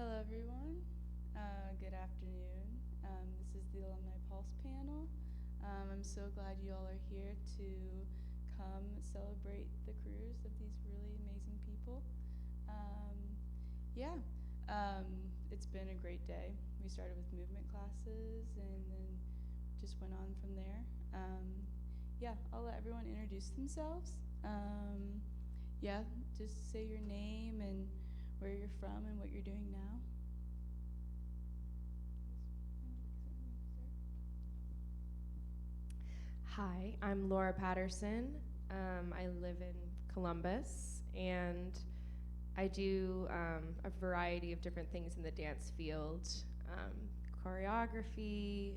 Hello, everyone. Good afternoon. This is the Alumni Pulse panel. I'm so glad you all are here to come celebrate the careers of these really amazing people. Um, yeah, it's been a great day. We started with movement classes and then just went on from there. Yeah, I'll let everyone introduce themselves. Yeah, just say your name and where you're from and what you're doing now. Hi, I'm Laura Patterson. I live in Columbus, and I do a variety of different things in the dance field, um, choreography,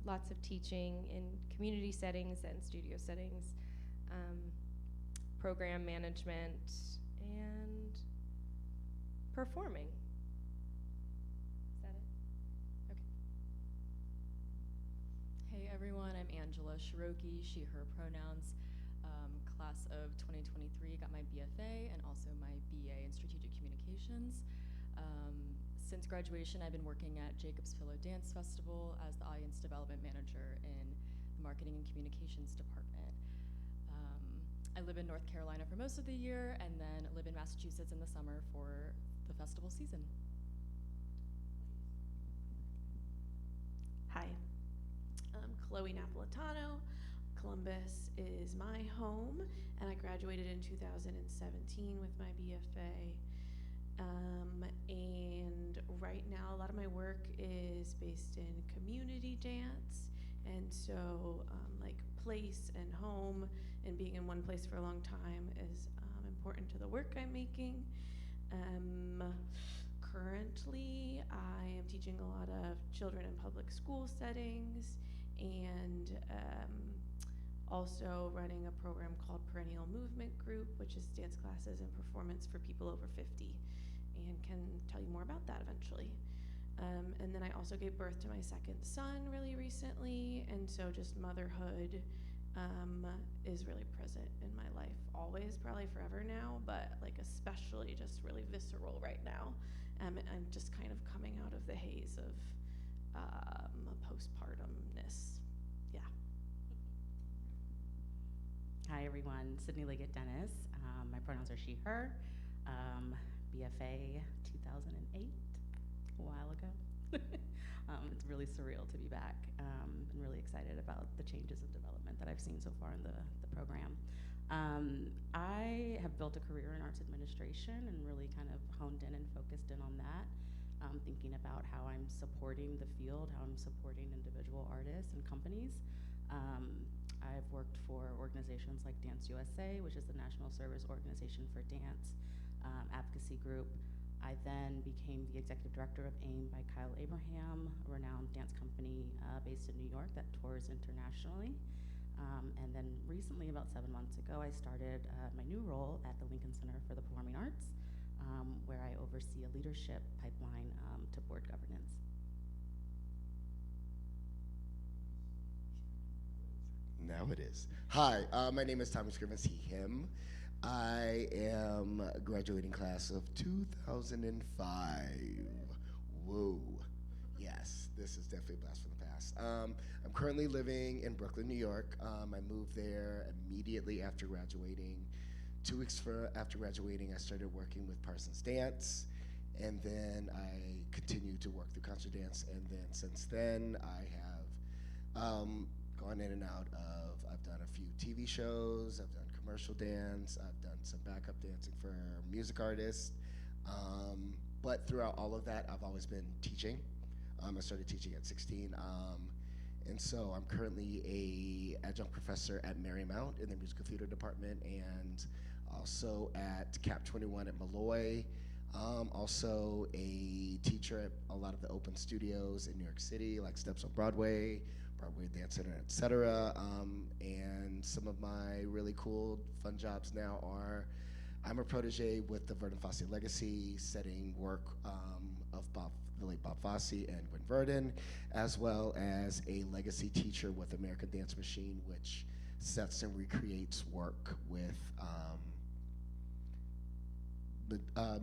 lots of teaching in community settings and studio settings, um, program management, and performing. Is that it? Okay. Hey everyone, I'm Angela Ciarochi, she, her pronouns. Class of 2023, got my BFA and also my BA in Strategic Communications. Since graduation, I've been working at Jacob's Pillow Dance Festival as the Audience Development Manager in the Marketing and Communications Department. I live in North Carolina for most of the year and then live in Massachusetts in the summer for the festival season. Hi, I'm Chloe Napoletano. Columbus is my home, and I graduated in 2017 with my BFA. And right now, a lot of my work is based in community dance, and so like place and home and being in one place for a long time is important to the work I'm making. Currently, I am teaching a lot of children in public school settings and also running a program called Perennial Movement Group, which is dance classes and performance for people over 50, and can tell you more about that eventually. And then I also gave birth to my second son really recently, and so just motherhood is really present in my life, always, probably forever now, but like especially just really visceral right now. I'm just kind of coming out of the haze of postpartumness. Yeah. Hi everyone, Sydnie Liggett-Dennis. My pronouns are she, her. BFA 2008, a while ago. It's really surreal to be back. I'm really excited about the changes of development that I've seen so far in the program. I have built a career in arts administration and really kind of honed in and focused in on that, thinking about how I'm supporting the field, how I'm supporting individual artists and companies. I've worked for organizations like Dance USA, which is the National Service Organization for Dance Advocacy Group. I then became the executive director of AIM by Kyle Abraham, a renowned dance company based in New York that tours internationally. And then recently, about 7 months ago, I started my new role at the Lincoln Center for the Performing Arts, where I oversee a leadership pipeline to board governance. Now it is. Hi, my name is Thomas Scrivens, he, him. I am a graduating class of 2005. Whoa. Yes, this is definitely a blast from the past. I'm currently living in Brooklyn, New York. I moved there immediately after graduating. 2 weeks after graduating, I started working with Parsons Dance, and then I continued to work through concert dance, and then since then, I have gone in and out of, I've done a few TV shows, I've done commercial dance, I've done some backup dancing for music artists, but throughout all of that, I've always been teaching. I started teaching at 16, and so I'm currently a adjunct professor at Marymount in the musical theater department, and also at Cap 21 at Malloy. Also a teacher at a lot of the open studios in New York City, like Steps on Broadway, Broadway Dance Center, et cetera. And some of my really cool, fun jobs now are, I'm a protege with the Verdon Fosse Legacy, setting work of the late Bob Fosse and Gwen Verdon, as well as a legacy teacher with American Dance Machine, which sets and recreates work with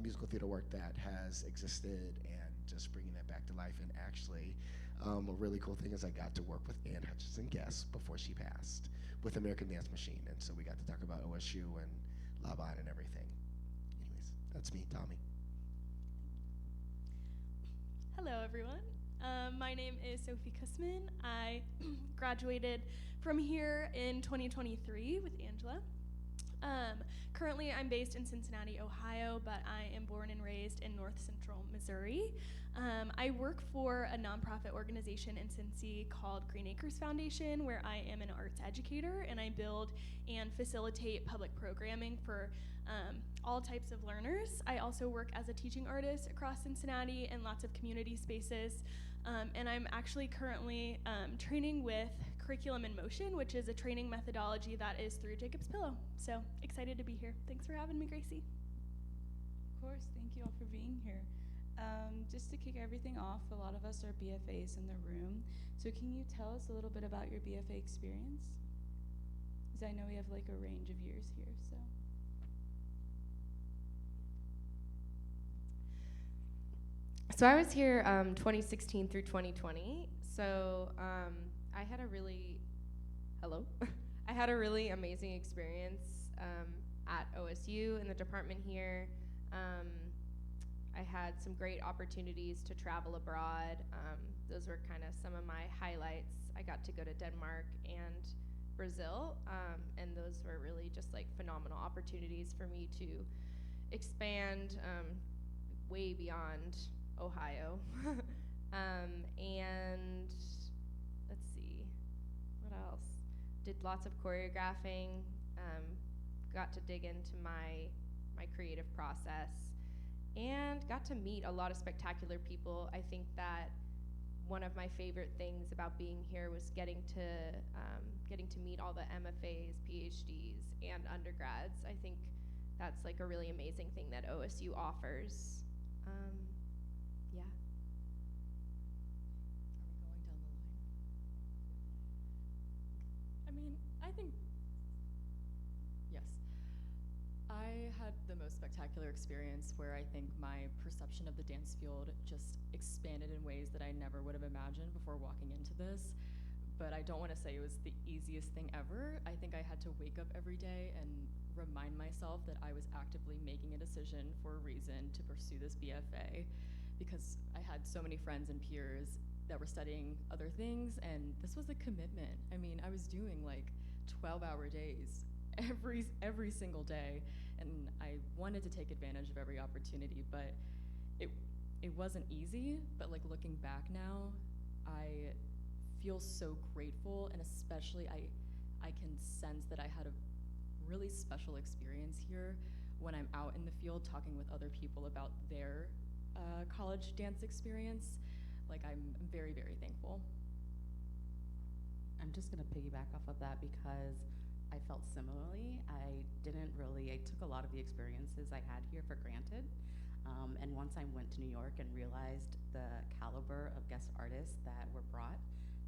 musical theater work that has existed and just bringing that back to life. And actually, a really cool thing is I got to work with Ann Hutchinson Guest before she passed with American Dance Machine. And so we got to talk about OSU and Laban and everything. Anyways, that's me, Tommy. Hello, everyone. My name is Sophie Kussman. I graduated from here in 2023 with Angela. Currently, I'm based in Cincinnati, Ohio, but I am born and raised in North Central Missouri. I work for a nonprofit organization in Cincy called Green Acres Foundation, where I am an arts educator, and I build and facilitate public programming for all types of learners. I also work as a teaching artist across Cincinnati and lots of community spaces. And I'm actually currently training with Curriculum in Motion, which is a training methodology that is through Jacob's Pillow. So excited to be here. Thanks for having me, Gracie. Of course, thank you all for being here. Just to kick everything off, a lot of us are BFAs in the room. So can you tell us a little bit about your BFA experience? Because I know we have like a range of years here, so. So I was here 2016 through 2020. So I had a really, I had a really amazing experience at OSU in the department here. I had some great opportunities to travel abroad. Those were kind of some of my highlights. I got to go to Denmark and Brazil, and those were really just like phenomenal opportunities for me to expand way beyond Ohio. And let's see, what else? Did lots of choreographing, got to dig into my creative process, and got to meet a lot of spectacular people. I think that one of my favorite things about being here was getting to meet all the MFAs, PhDs, and undergrads. I think that's like a really amazing thing that OSU offers. Yeah. Are we going down the line? I mean, I think, yes. I had the most spectacular experience where I think my perception of the dance field just expanded in ways that I never would have imagined before walking into this. But I don't want to say it was the easiest thing ever. I think I had to wake up every day and remind myself that I was actively making a decision for a reason to pursue this BFA, because I had so many friends and peers that were studying other things, and this was a commitment. I mean, I was doing like 12-hour days every single day, and I wanted to take advantage of every opportunity, but it wasn't easy. But like looking back now, I feel so grateful, and especially I can sense that I had a really special experience here when I'm out in the field talking with other people about their college dance experience. Like I'm very, very thankful. I'm just gonna piggyback off of that because I felt similarly. I took a lot of the experiences I had here for granted. And once I went to New York and realized the caliber of guest artists that were brought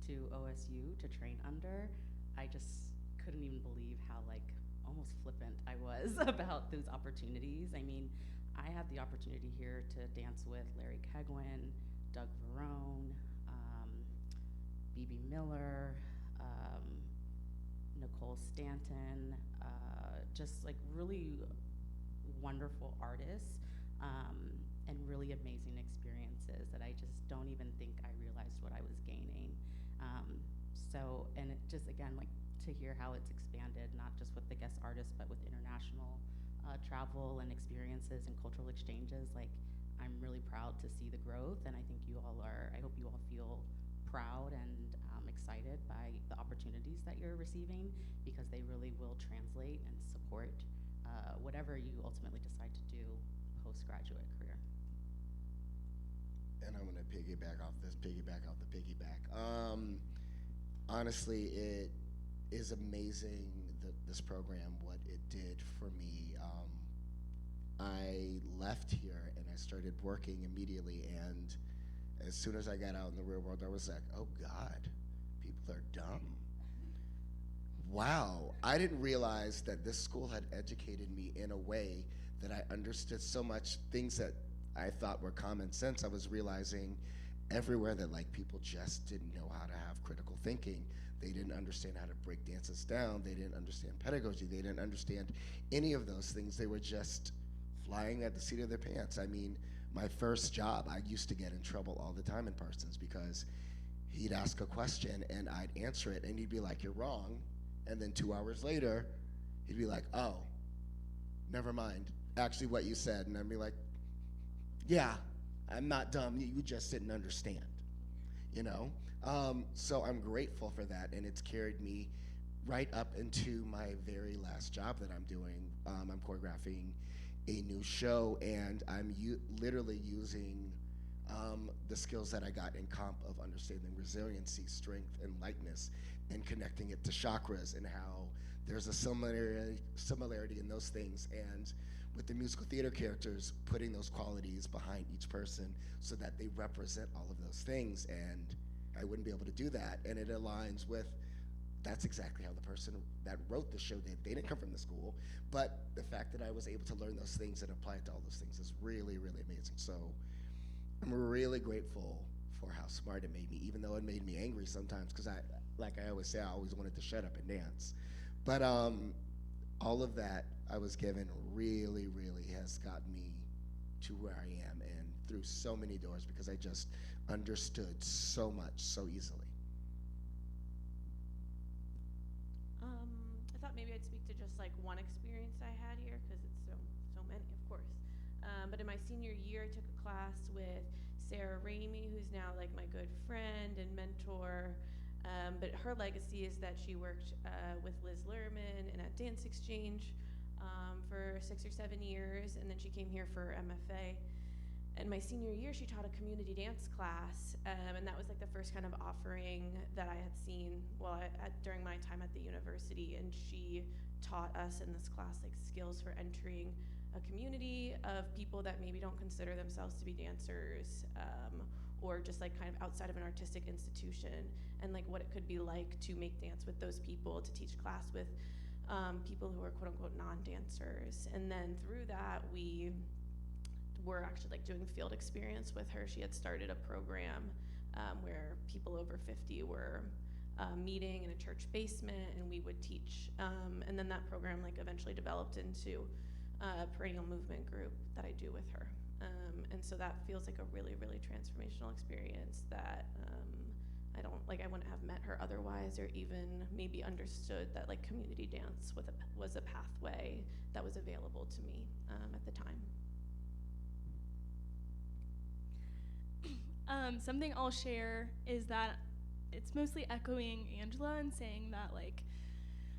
to OSU to train under, I just couldn't even believe how like almost flippant I was about those opportunities. I mean, I had the opportunity here to dance with Larry Kegwin, Doug Verone, B.B. Miller, Nicole Stanton, just like really wonderful artists, and really amazing experiences that I just don't even think I realized what I was gaining. And it just, again, like to hear how it's expanded, not just with the guest artists, but with international travel and experiences and cultural exchanges. Like, I'm really proud to see the growth, and I think I hope you all feel proud and excited by the opportunities that you're receiving, because they really will translate and support whatever you ultimately decide to do post-graduate career. And I'm gonna piggyback off the piggyback. Honestly, it is amazing this program, what it did for me. I left here and I started working immediately, and as soon as I got out in the real world, I was like, oh God, people are dumb. Wow, I didn't realize that this school had educated me in a way that I understood so much things that I thought were common sense. I was realizing everywhere that like people just didn't know how to have critical thinking. They didn't understand how to break dances down. They didn't understand pedagogy. They didn't understand any of those things. They were just flying at the seat of their pants. I mean, my first job, I used to get in trouble all the time in Parsons because he'd ask a question and I'd answer it and he'd be like, "You're wrong." And then 2 hours later, he'd be like, "Oh, never mind, actually what you said." And I'd be like, "Yeah, I'm not dumb, you just didn't understand," you know? So I'm grateful for that, and it's carried me right up into my very last job that I'm doing. I'm choreographing a new show, and I'm literally using the skills that I got in comp of understanding resiliency, strength, and lightness, and connecting it to chakras and how there's a similarity in those things. And with the musical theater characters, putting those qualities behind each person so that they represent all of those things. And I wouldn't be able to do that. And it aligns with, that's exactly how the person that wrote the show did. They didn't come from the school, but the fact that I was able to learn those things and apply it to all those things is really, really amazing. So I'm really grateful for how smart it made me, even though it made me angry sometimes, because like I always say, I always wanted to shut up and dance. But all of that I was given really, really has gotten me to where I am and through so many doors because I just understood so much so easily. I thought maybe I'd speak to just like one experience I had here because it's so many, of course. But in my senior year, I took a class with Sarah Ramey, who's now like my good friend and mentor. But her legacy is that she worked with Liz Lerman and at Dance Exchange for 6 or 7 years, and then she came here for MFA. And my senior year, she taught a community dance class, and that was like the first kind of offering that I had seen during my time at the university. And she taught us in this class like skills for entering a community of people that maybe don't consider themselves to be dancers, or just like kind of outside of an artistic institution, and like what it could be like to make dance with those people, to teach class with people who are quote unquote non-dancers. And then through that, we were actually like doing field experience with her. She had started a program where people over 50 were meeting in a church basement, and we would teach. And then that program like eventually developed into a perennial movement group that I do with her. And so that feels like a really, really transformational experience that I wouldn't have met her otherwise, or even maybe understood that like community dance was a pathway that was available to me at the time. Something I'll share is that it's mostly echoing Angela and saying that like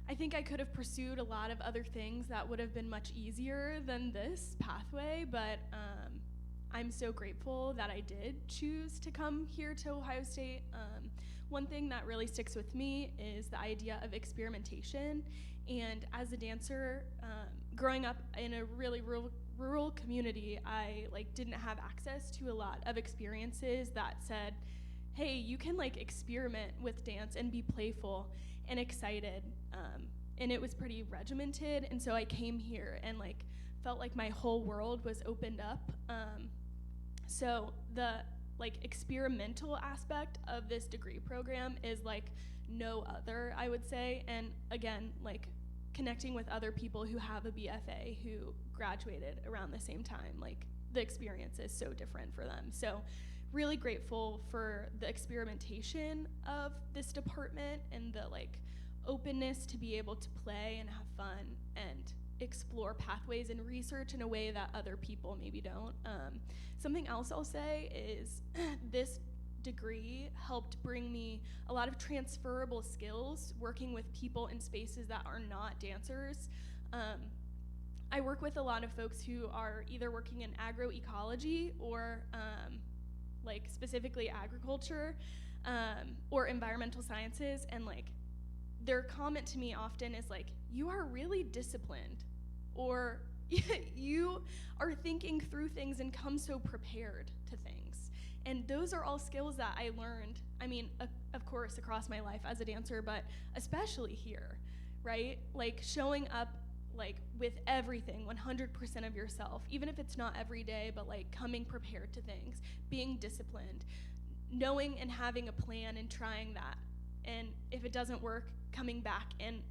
I think I could have pursued a lot of other things that would have been much easier than this pathway, but I'm so grateful that I did choose to come here to Ohio State. One thing that really sticks with me is the idea of experimentation. And as a dancer, growing up in a really rural community, I didn't have access to a lot of experiences that said, hey, you can experiment with dance and be playful and excited. And it was pretty regimented, and so I came here and felt like my whole world was opened up. So the experimental aspect of this degree program is no other, I would say. And again, connecting with other people who have a BFA who graduated around the same time, the experience is so different for them. So really grateful for the experimentation of this department and the openness to be able to play and have fun and explore pathways and research in a way that other people maybe don't. Something else I'll say is this degree helped bring me a lot of transferable skills working with people in spaces that are not dancers. I work with a lot of folks who are either working in agroecology or specifically agriculture or environmental sciences, and their comment to me often is you are really disciplined, or you are thinking through things and come so prepared to things. And those are all skills that I learned, I mean, of course, across my life as a dancer, but especially here, right? Showing up like with everything, 100% of yourself, even if it's not every day, but like coming prepared to things, being disciplined, knowing and having a plan and trying that. And if it doesn't work, coming back and,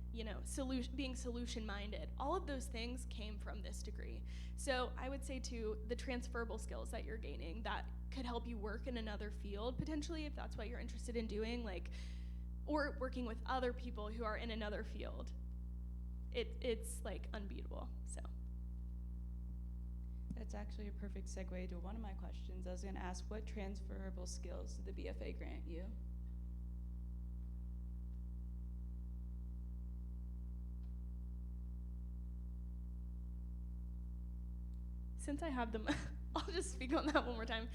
being solution minded. All of those things came from this degree. So I would say too, the transferable skills that you're gaining that could help you work in another field potentially, if that's what you're interested in doing, like, or working with other people who are in another field. It's like unbeatable. So That's actually a perfect segue to one of my questions. I was going to ask, what transferable skills did the BFA grant you? since I have them, I'll just speak on that one more time.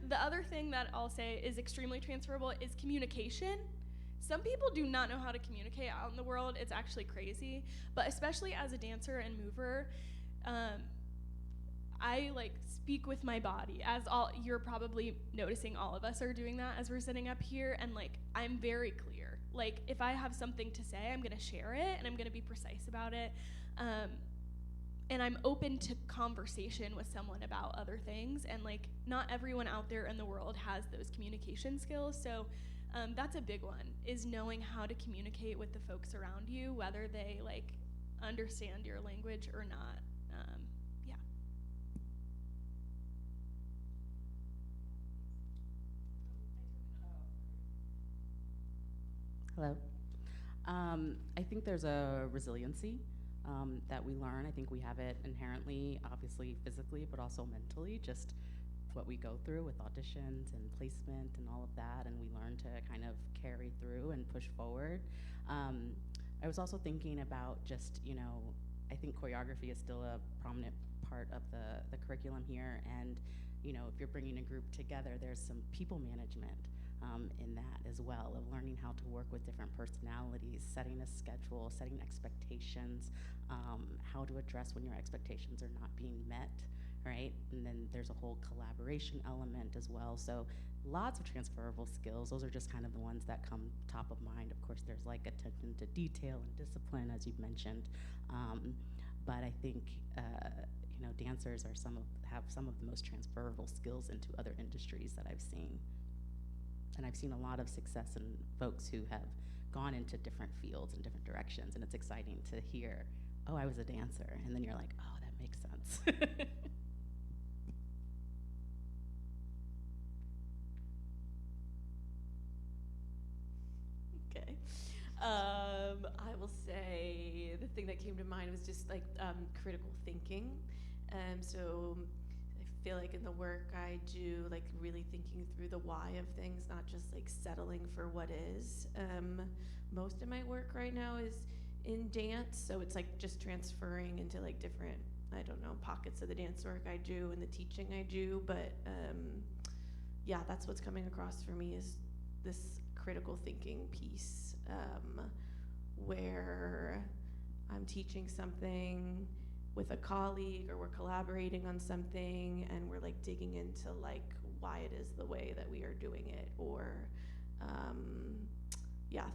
The other thing that I'll say is extremely transferable is communication. Some people do not know how to communicate out in the world. It's actually crazy. But especially as a dancer and mover, I like speak with my body. As you're probably noticing, all of us are doing that as we're sitting up here, and like I'm very clear. Like if I have something to say, I'm gonna share it and I'm gonna be precise about it. And I'm open to conversation with someone about other things, and like not everyone out there in the world has those communication skills. So that's a big one, is knowing how to communicate with the folks around you, whether they like understand your language or not. Yeah. Hello. I think there's a resiliency that we learn. I think we have it inherently, obviously physically, but also mentally, just what we go through with auditions and placement and all of that, and we learn to kind of carry through and push forward. I was also thinking about just, I think choreography is still a prominent part of the curriculum here, and if you're bringing a group together, there's some people management in that as well, of learning how to work with different personalities, setting a schedule, setting expectations, how to address when your expectations are not being met, right? And then there's a whole collaboration element as well. So lots of transferable skills. Those are just kind of the ones that come top of mind. Of course, there's like attention to detail and discipline, as you've mentioned. But I think dancers have some of the most transferable skills into other industries that I've seen. And I've seen a lot of success in folks who have gone into different fields and different directions, and it's exciting to hear, oh, I was a dancer, and then you're like, oh, that makes sense. Okay. I will say the thing that came to mind was just like critical thinking. So I feel like in the work I do, like really thinking through the why of things, not just like settling for what is. Most of my work right now is in dance, so it's like just transferring into like different, pockets of the dance work I do and the teaching I do. But yeah, that's what's coming across for me, is this critical thinking piece, where I'm teaching something with a colleague, or we're collaborating on something and we're like digging into like why it is the way that we are doing it, or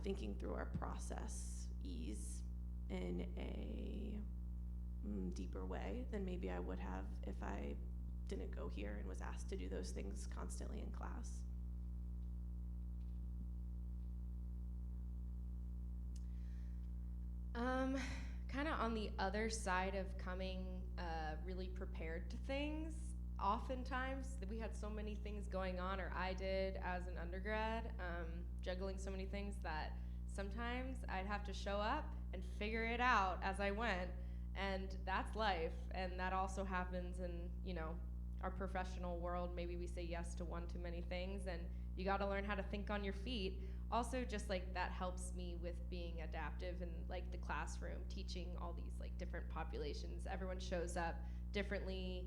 thinking through our process ease in a deeper way than maybe I would have if I didn't go here and was asked to do those things constantly in class. Kind of on the other side of coming really prepared to things. Oftentimes, we had so many things going on, or I did as an undergrad, juggling so many things that sometimes I'd have to show up and figure it out as I went, and that's life. And that also happens in, our professional world. Maybe we say yes to one too many things, and you got to learn how to think on your feet. Also, just like that helps me with being adaptive in like the classroom, teaching all these like different populations. Everyone shows up differently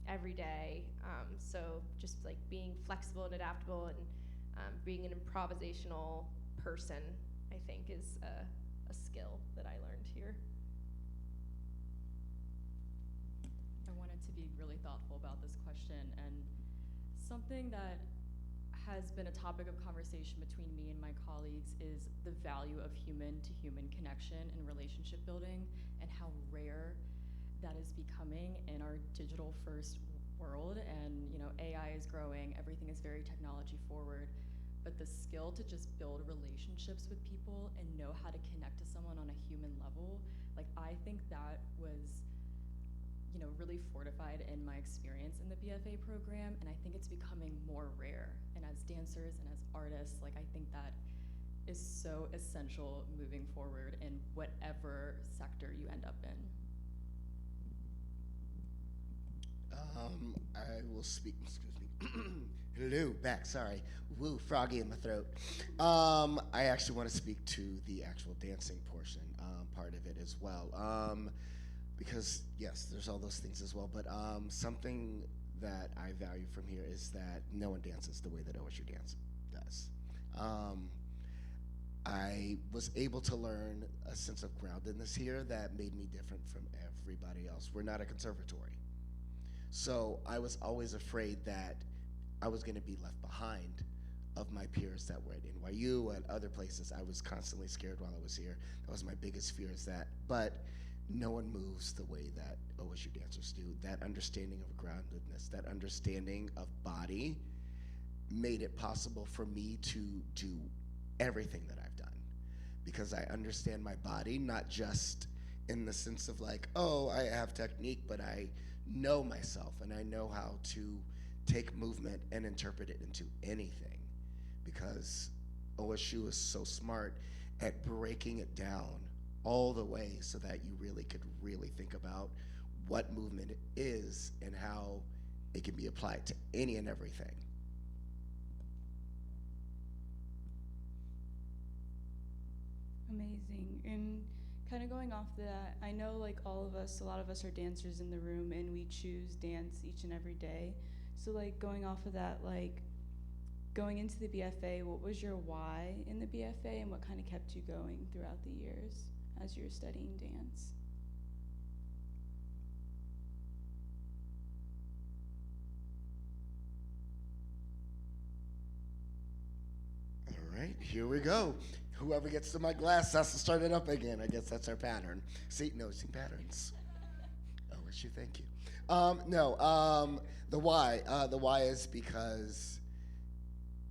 every day. So just like being flexible and adaptable, and being an improvisational person, I think is a skill that I learned here. I wanted to be really thoughtful about this question, and something that has been a topic of conversation between me and my colleagues is the value of human-to-human connection and relationship building, and how rare that is becoming in our digital-first world. And AI is growing, everything is very technology forward, but the skill to just build relationships with people and know how to connect to someone on a human level, like I think that was really fortified in my experience in the BFA program, and I think it's becoming more rare. And as dancers and as artists, like I think that is so essential moving forward in whatever sector you end up in. I will speak, excuse me. Hello, back, sorry. Woo, froggy in my throat. I actually want to speak to the actual dancing portion, part of it as well. Because yes, there's all those things as well, but something that I value from here is that no one dances the way that OSU dance does. I was able to learn a sense of groundedness here that made me different from everybody else. We're not a conservatory. So I was always afraid that I was gonna be left behind of my peers that were at NYU and other places. I was constantly scared while I was here. That was my biggest fear, is that, but no one moves the way that OSU dancers do. That understanding of groundedness, that understanding of body made it possible for me to do everything that I've done, because I understand my body, not just in the sense of like, oh, I have technique, but I know myself and I know how to take movement and interpret it into anything, because OSU is so smart at breaking it down all the way so that you really could really think about what movement it is and how it can be applied to any and everything. Amazing. And kind of going off that, I know like a lot of us are dancers in the room, and we choose dance each and every day. So like going off of that, like going into the BFA, what was your why in the BFA, and what kind of kept you going throughout the years as you were studying dance? All right, here we go. Whoever gets to my glass has to start it up again. I guess that's our pattern. See, noticing patterns. OSU, thank you. The why. The why is because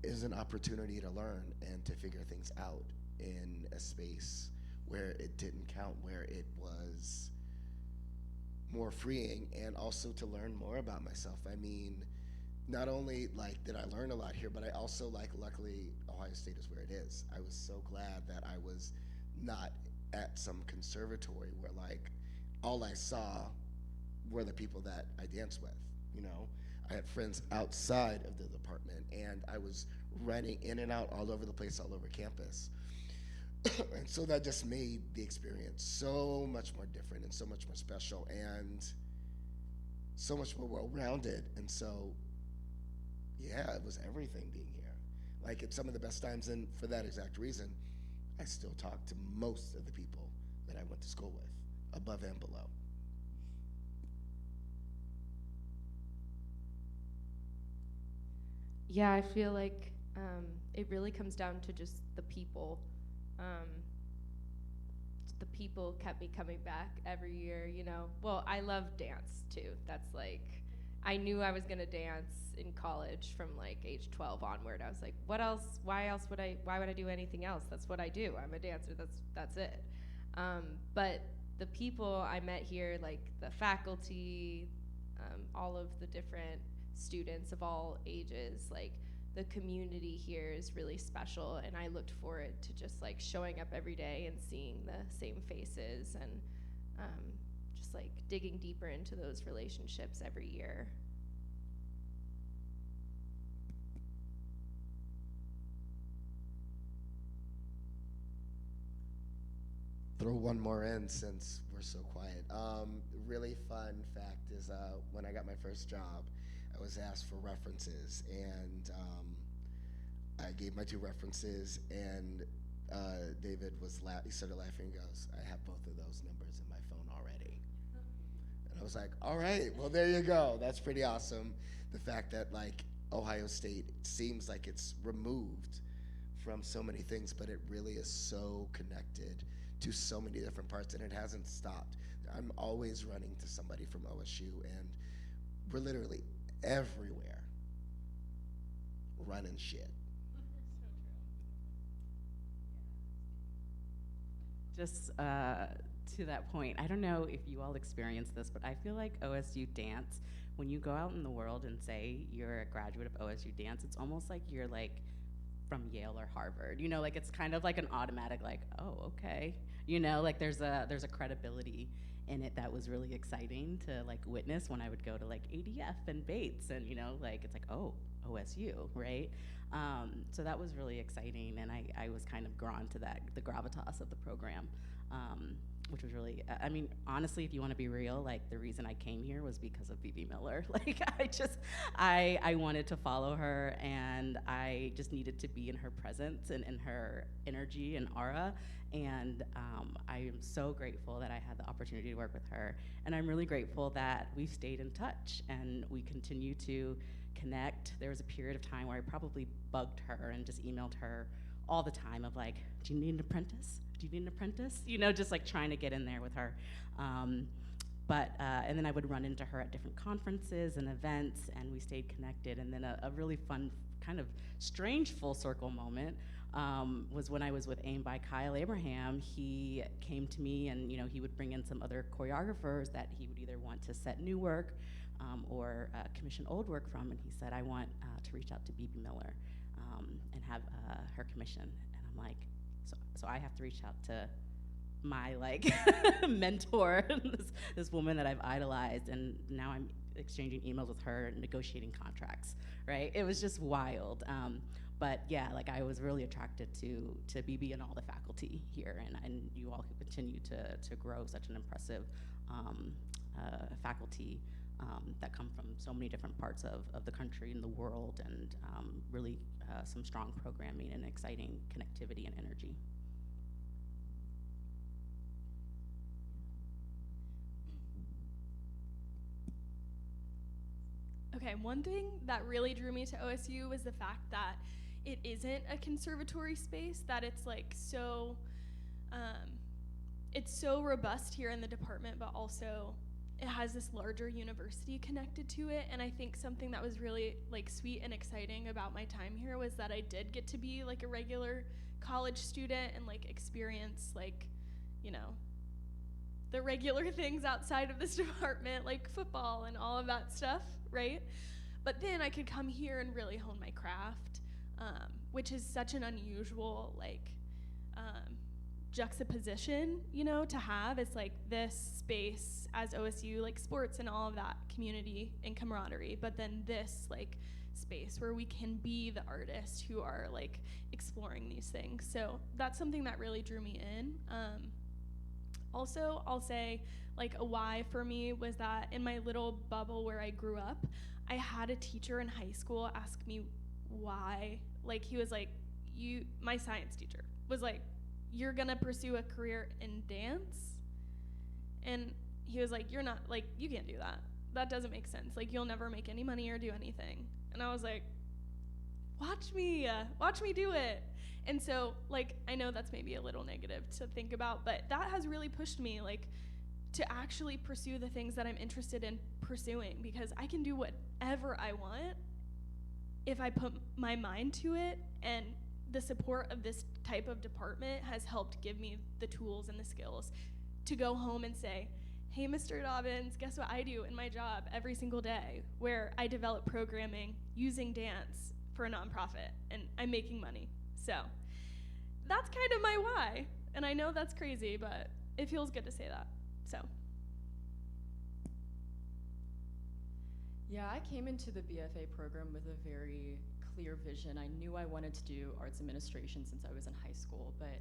it is an opportunity to learn and to figure things out in a space where it didn't count, where it was more freeing, and also to learn more about myself. I mean, not only like did I learn a lot here, but I also luckily Ohio State is where it is. I was so glad that I was not at some conservatory where like all I saw were the people that I danced with, I had friends outside of the department, and I was running in and out all over the place, all over campus. And so that just made the experience so much more different and so much more special and so much more well-rounded. And so, yeah, it was everything being here. Like, it's some of the best times, and for that exact reason, I still talk to most of the people that I went to school with, above and below. Yeah, I feel like it really comes down to just the people. The people kept me coming back every year, Well, I love dance too. That's like, I knew I was gonna dance in college from like age 12 onward. I was like, what else? Why would I do anything else? That's what I do. I'm a dancer. That's it. But the people I met here, like the faculty, all of the different students of all ages, like the community here is really special, and I looked forward to just like showing up every day and seeing the same faces and just like digging deeper into those relationships every year. Throw one more in since we're so quiet. Really fun fact is when I got my first job, I was asked for references, and I gave my 2 references, and David he started laughing and goes, I have both of those numbers in my phone already. And I was like, all right, well, there you go. That's pretty awesome. The fact that like Ohio State seems like it's removed from so many things, but it really is so connected to so many different parts, and it hasn't stopped. I'm always running to somebody from OSU, and we're literally everywhere running shit. Just to that point, I don't know if you all experience this, but I feel like OSU dance, when you go out in the world and say you're a graduate of OSU dance, it's almost like you're like from Yale or Harvard. You know, like it's kind of like an automatic, like, oh, okay. You know, like there's a credibility in it that was really exciting to like witness when I would go to like ADF and Bates, and you know, like it's like, oh, OSU, right? So that was really exciting, and I was kind of drawn to that, the gravitas of the program, which was really, I mean, honestly, if you want to be real, like the reason I came here was because of Bebe Miller. Like I wanted to follow her, and I just needed to be in her presence and in her energy and aura. And I am so grateful that I had the opportunity to work with her. And I'm really grateful that we've stayed in touch and we continue to connect. There was a period of time where I probably bugged her and just emailed her all the time of like, do you need an apprentice? Do you need an apprentice? You know, just like trying to get in there with her. And then I would run into her at different conferences and events, and we stayed connected. And then a really fun, kind of strange full circle moment was when I was with AIM by Kyle Abraham. He came to me, and you know, he would bring in some other choreographers that he would either want to set new work or commission old work from, and he said, I want to reach out to Bebe Miller and have her commission. And I'm like, so I have to reach out to my like mentor, this woman that I've idolized, and now I'm exchanging emails with her, negotiating contracts, right? It was just wild. But yeah, like I was really attracted to Bebe and all the faculty here, and you all who continue to grow such an impressive faculty that come from so many different parts of the country and the world, and really some strong programming and exciting connectivity and energy. Okay, one thing that really drew me to OSU was the fact that it isn't a conservatory space, that it's like it's so robust here in the department, but also it has this larger university connected to it. And I think something that was really like sweet and exciting about my time here was that I did get to be like a regular college student and like experience like, you know, the regular things outside of this department, like football and all of that stuff, right? But then I could come here and really hone my craft, which is such an unusual like juxtaposition, you know, to have. It's like this space as OSU, like sports and all of that community and camaraderie, but then this like space where we can be the artists who are like exploring these things. So that's something that really drew me in. Also, I'll say like a why for me was that in my little bubble where I grew up, I had a teacher in high school ask me why. Like he was like, my science teacher was like, you're gonna pursue a career in dance? And he was like, you're not, like, you can't do that. That doesn't make sense. Like, you'll never make any money or do anything. And I was like, watch me do it. And so, like, I know that's maybe a little negative to think about, but that has really pushed me, like, to actually pursue the things that I'm interested in pursuing, because I can do whatever I want if I put my mind to it, and the support of this type of department has helped give me the tools and the skills to go home and say, hey, Mr. Dobbins, guess what I do in my job every single day, where I develop programming using dance for a nonprofit, and I'm making money. So that's kind of my why. And I know that's crazy, but it feels good to say that. So. Yeah, I came into the BFA program with a very clear vision. I knew I wanted to do arts administration since I was in high school, but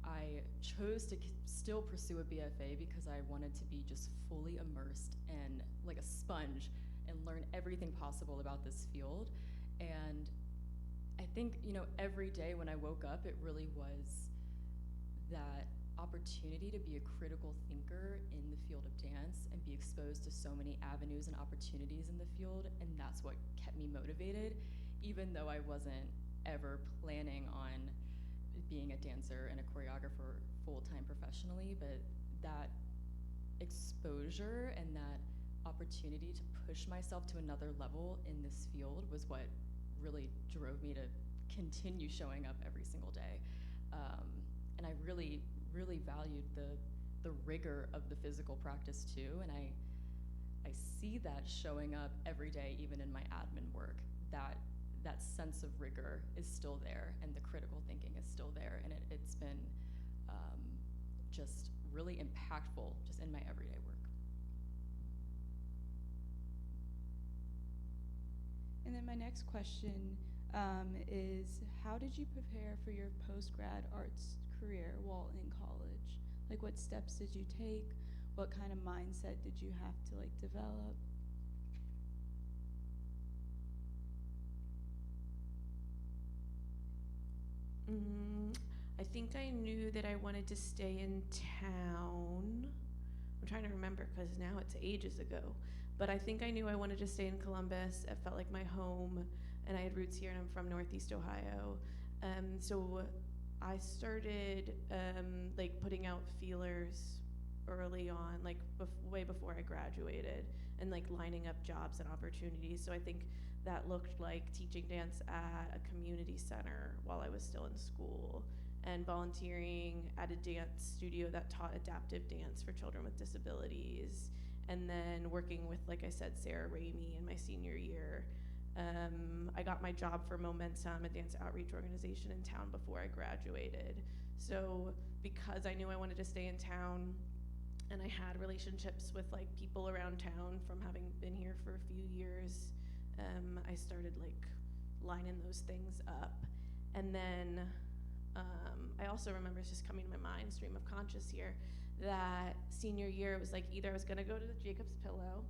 I chose to still pursue a BFA because I wanted to be just fully immersed and like a sponge and learn everything possible about this field. And I think, you know, every day when I woke up, it really was that opportunity to be a critical thinker in the field of dance and be exposed to so many avenues and opportunities in the field, and that's what kept me motivated, even though I wasn't ever planning on being a dancer and a choreographer full-time professionally. But that exposure and that opportunity to push myself to another level in this field was what really drove me to continue showing up every single day. And I really, really valued the rigor of the physical practice too, and I see that showing up every day, even in my admin work. That sense of rigor is still there, and the critical thinking is still there, and it's been just really impactful just in my everyday work. And then my next question is, how did you prepare for your post-grad arts career while in college? Like, what steps did you take? What kind of mindset did you have to like develop? I think I knew that I wanted to stay in town. I'm trying to remember because now it's ages ago. But I think I knew I wanted to stay in Columbus. It felt like my home, and I had roots here, and I'm from Northeast Ohio. So I started like putting out feelers early on, like way before I graduated, and like lining up jobs and opportunities. So I think that looked like teaching dance at a community center while I was still in school, and volunteering at a dance studio that taught adaptive dance for children with disabilities, and then working with, like I said, Sarah Ramey in my senior year. I got my job for Momentum, a dance outreach organization in town, before I graduated. So because I knew I wanted to stay in town, and I had relationships with like people around town from having been here for a few years, I started like lining those things up. And then I also remember, it's just coming to my mind, stream of conscious here, that senior year it was like either I was gonna go to the Jacob's Pillow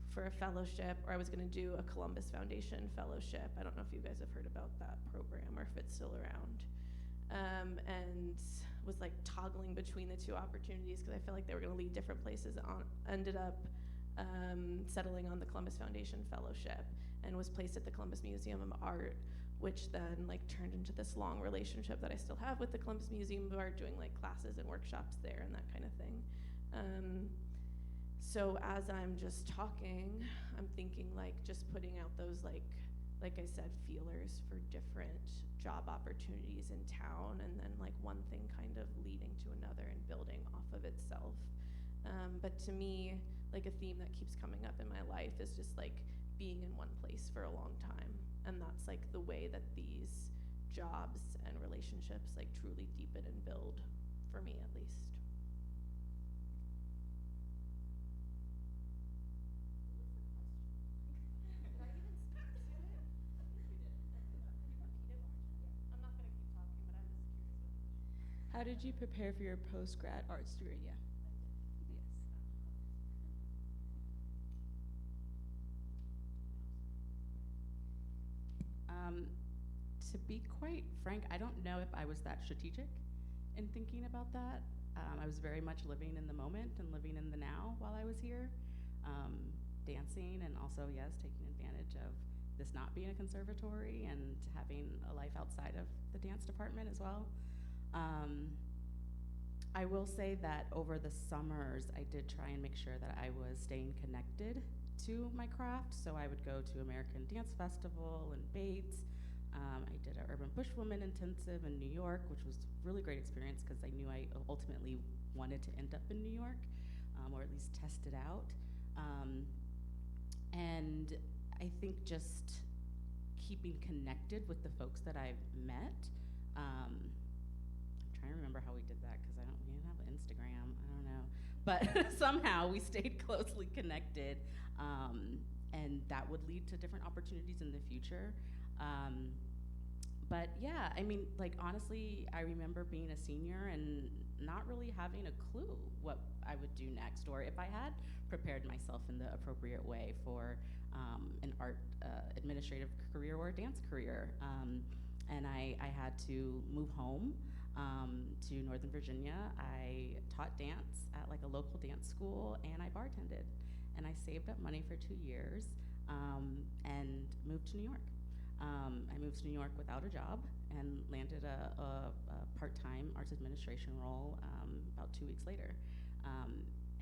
for a fellowship, or I was gonna do a Columbus Foundation fellowship. I don't know if you guys have heard about that program or if it's still around. And was like toggling between the two opportunities because I felt like they were gonna lead different places. Ended up settling on the Columbus Foundation Fellowship and was placed at the Columbus Museum of Art, which then like turned into this long relationship that I still have with the Columbus Museum of Art, doing like classes and workshops there and that kind of thing. So as I'm just talking, I'm thinking like just putting out those like I said, feelers for different job opportunities in town, and then like one thing kind of leading to another and building off of itself. But to me, like a theme that keeps coming up in my life is just like being in one place for a long time. And that's like the way that these jobs and relationships like truly deepen and build, for me at least. How did you prepare for your post-grad arts degree? Yeah. Yes. To be quite frank, I don't know if I was that strategic in thinking about that. I was very much living in the moment and living in the now while I was here, dancing, and also, yes, taking advantage of this not being a conservatory and having a life outside of the dance department as well. I will say that over the summers, I did try and make sure that I was staying connected to my craft. So I would go to American Dance Festival in Bates. I did an Urban Bushwoman intensive in New York, which was a really great experience because I knew I ultimately wanted to end up in New York, or at least test it out. And I think just keeping connected with the folks that I've met. I'm trying to remember how we did that because we didn't have an Instagram, I don't know. But somehow we stayed closely connected, and that would lead to different opportunities in the future. But yeah, I mean, like honestly, I remember being a senior and not really having a clue what I would do next, or if I had prepared myself in the appropriate way for an art administrative career or a dance career. And I had to move home to Northern Virginia. I taught dance at like a local dance school, and I bartended. And I saved up money for 2 years and moved to New York. I moved to New York without a job and landed a part-time arts administration role about 2 weeks later.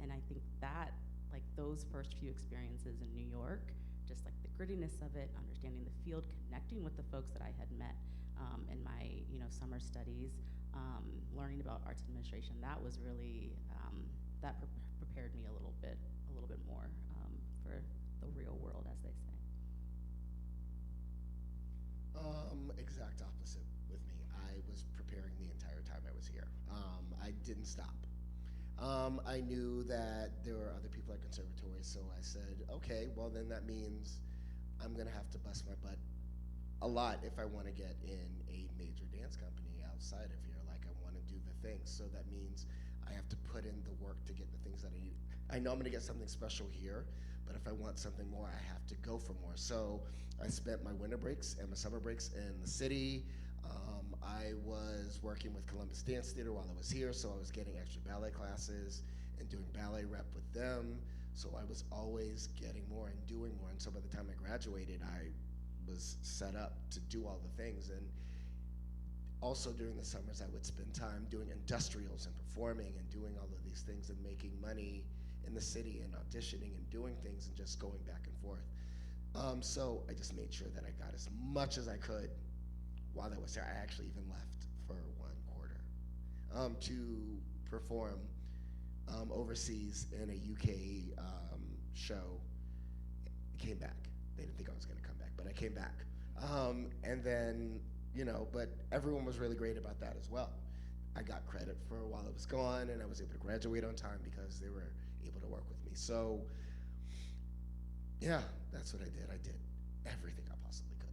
And I think that, like those first few experiences in New York, just like the grittiness of it, understanding the field, connecting with the folks that I had met in my summer studies, learning about arts administration, that was really that prepared me a little bit more for the real world, as they say. Exact opposite with me. I was preparing the entire time I was here. I didn't stop. I knew that there were other people at conservatories, so I said, okay, well then that means I'm gonna have to bust my butt a lot if I wanna get in a major dance company outside of here. Like, I wanna do the things, so that means I have to put in the work to get the things that I need. I know I'm gonna get something special here, but if I want something more, I have to go for more. So I spent my winter breaks and my summer breaks in the city. I was working with Columbus Dance Theater while I was here, so I was getting extra ballet classes and doing ballet rep with them. So I was always getting more and doing more. And so by the time I graduated, I was set up to do all the things. And also during the summers, I would spend time doing industrials and performing and doing all of these things and making money in the city and auditioning and doing things and just going back and forth. So I just made sure that I got as much as I could while I was there. I actually even left for 1 quarter to perform overseas in a UK show. I came back. They didn't think I was gonna come back, but I came back. And then, but everyone was really great about that as well. I got credit for while I was gone, and I was able to graduate on time because they were able to work with me. So, yeah, that's what I did. I did everything I possibly could.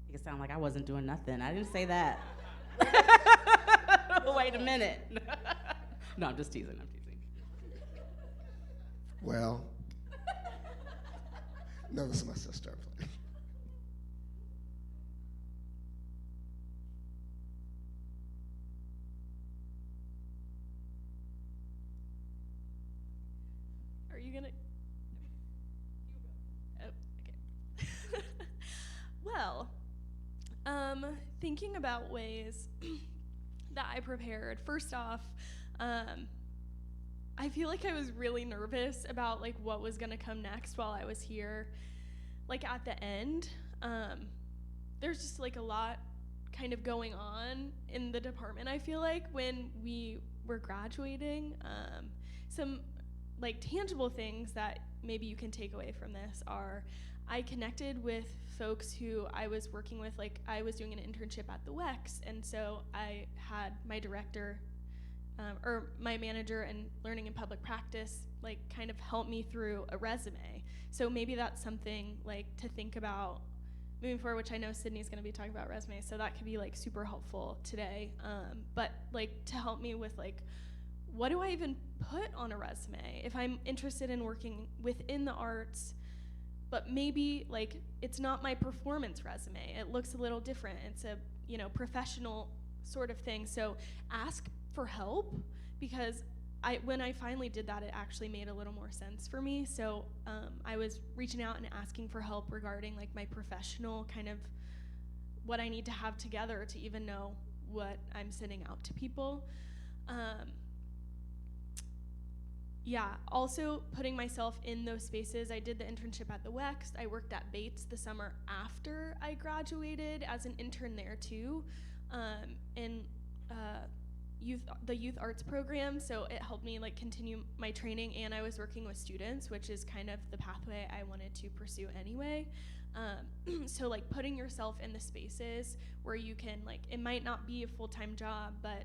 Make it sound like I wasn't doing nothing. I didn't say that. Wait a minute. No, I'm just teasing. Well, no, this is my sister. I'm playing. Are you gonna? Oh, okay. Well, thinking about ways that I prepared. First off, I feel like I was really nervous about like what was gonna come next while I was here. Like at the end, there's just like a lot kind of going on in the department. I feel like when we were graduating, some like tangible things that maybe you can take away from this are I connected with folks who I was working with. Like I was doing an internship at the WEX, and so I had my director or my manager in learning and public practice like kind of help me through a resume. So maybe that's something like to think about moving forward, which I know Sydney's gonna be talking about resumes, so that could be like super helpful today. But like to help me with like, what do I even put on a resume if I'm interested in working within the arts, but maybe like it's not my performance resume. It looks a little different. It's a professional sort of thing. So ask for help, because when I finally did that, it actually made a little more sense for me. So I was reaching out and asking for help regarding like my professional kind of what I need to have together to even know what I'm sending out to people. Yeah, also putting myself in those spaces. I did the internship at the WEX. I worked at Bates the summer after I graduated as an intern there too, in the youth arts program. So it helped me like continue my training, and I was working with students, which is kind of the pathway I wanted to pursue anyway. So like putting yourself in the spaces where you can like, it might not be a full-time job, but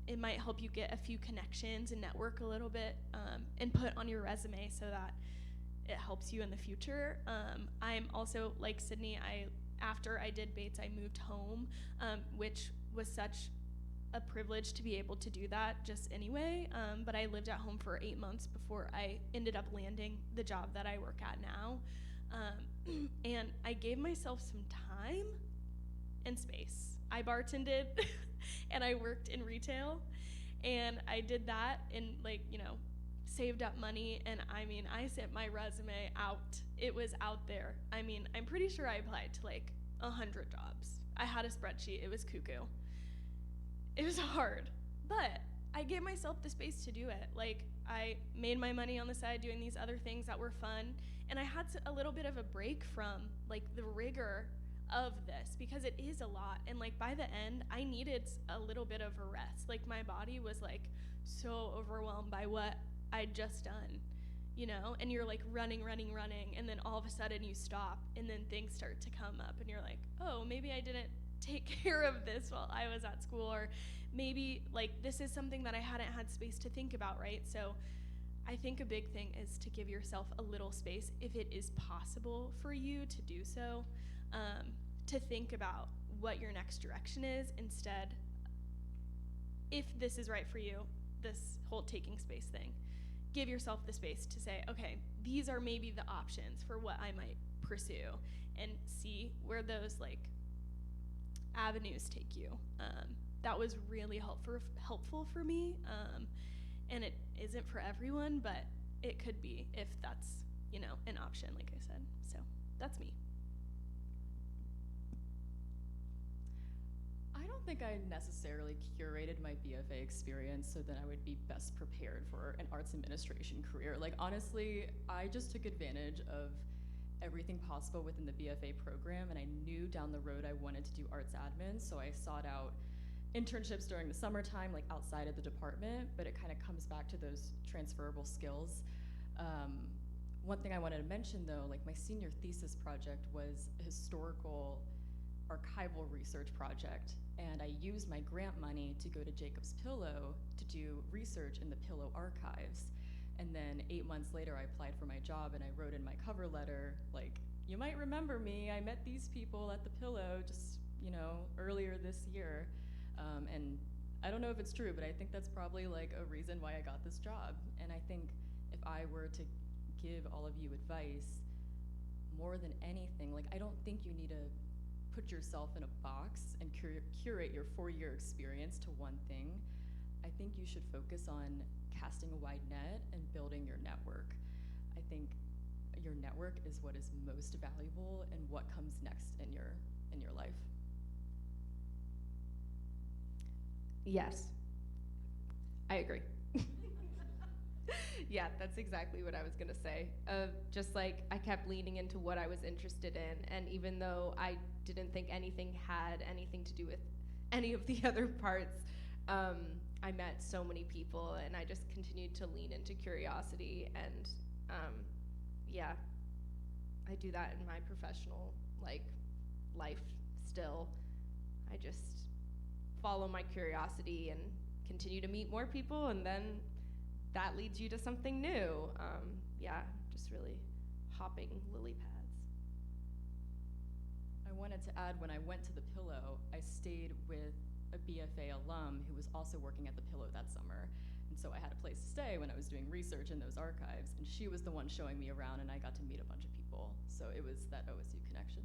it might help you get a few connections and network a little bit, and put on your resume so that it helps you in the future. I'm also, like Sydney, after I did Bates, I moved home, which was such a privilege to be able to do that just anyway. But I lived at home for 8 months before I ended up landing the job that I work at now. And I gave myself some time and space. I bartended and I worked in retail, and I did that and saved up money, and I sent my resume out. It was out there. I'm pretty sure I applied to 100 jobs. I had a spreadsheet. It was cuckoo. It was hard, but I gave myself the space to do it. I made my money on the side doing these other things that were fun, and I had a little bit of a break from the rigor of this, because it is a lot, and by the end I needed a little bit of a rest. My body was so overwhelmed by what I'd just done, and you're running, and then all of a sudden you stop, and then things start to come up, and you're like, oh, maybe I didn't take care of this while I was at school, or maybe this is something that I hadn't had space to think about, right? So I think a big thing is to give yourself a little space, if it is possible for you to do so, to think about what your next direction is instead, if this is right for you, this whole taking space thing. Give yourself the space to say, okay, these are maybe the options for what I might pursue, and see where those avenues take you. That was really helpful for me, and it isn't for everyone, but it could be if that's an option, like I said. So that's me. I don't think I necessarily curated my BFA experience so that I would be best prepared for an arts administration career. Honestly, I just took advantage of everything possible within the BFA program, and I knew down the road I wanted to do arts admin, so I sought out internships during the summertime, outside of the department, but it kind of comes back to those transferable skills. One thing I wanted to mention though, my senior thesis project was a historical archival research project, and I used my grant money to go to Jacob's Pillow to do research in the Pillow archives. And then 8 months later, I applied for my job, and I wrote in my cover letter, you might remember me, I met these people at the Pillow just, earlier this year. And I don't know if it's true, but I think that's probably a reason why I got this job. And I think if I were to give all of you advice, more than anything, I don't think you need to put yourself in a box and curate your 4-year experience to one thing. I think you should focus on casting a wide net and building your network. I think your network is what is most valuable and what comes next in your life. Yes, I agree. Yeah, that's exactly what I was gonna say. Just I kept leaning into what I was interested in, and even though I didn't think anything had anything to do with any of the other parts, I met so many people, and I just continued to lean into curiosity, and yeah, I do that in my professional life still. I just follow my curiosity and continue to meet more people, and then that leads you to something new. Yeah, just really hopping lily pads. I wanted to add, when I went to the Pillow, I stayed with a BFA alum who was also working at the Pillow that summer. And so I had a place to stay when I was doing research in those archives, and she was the one showing me around, and I got to meet a bunch of people. So it was that OSU connection.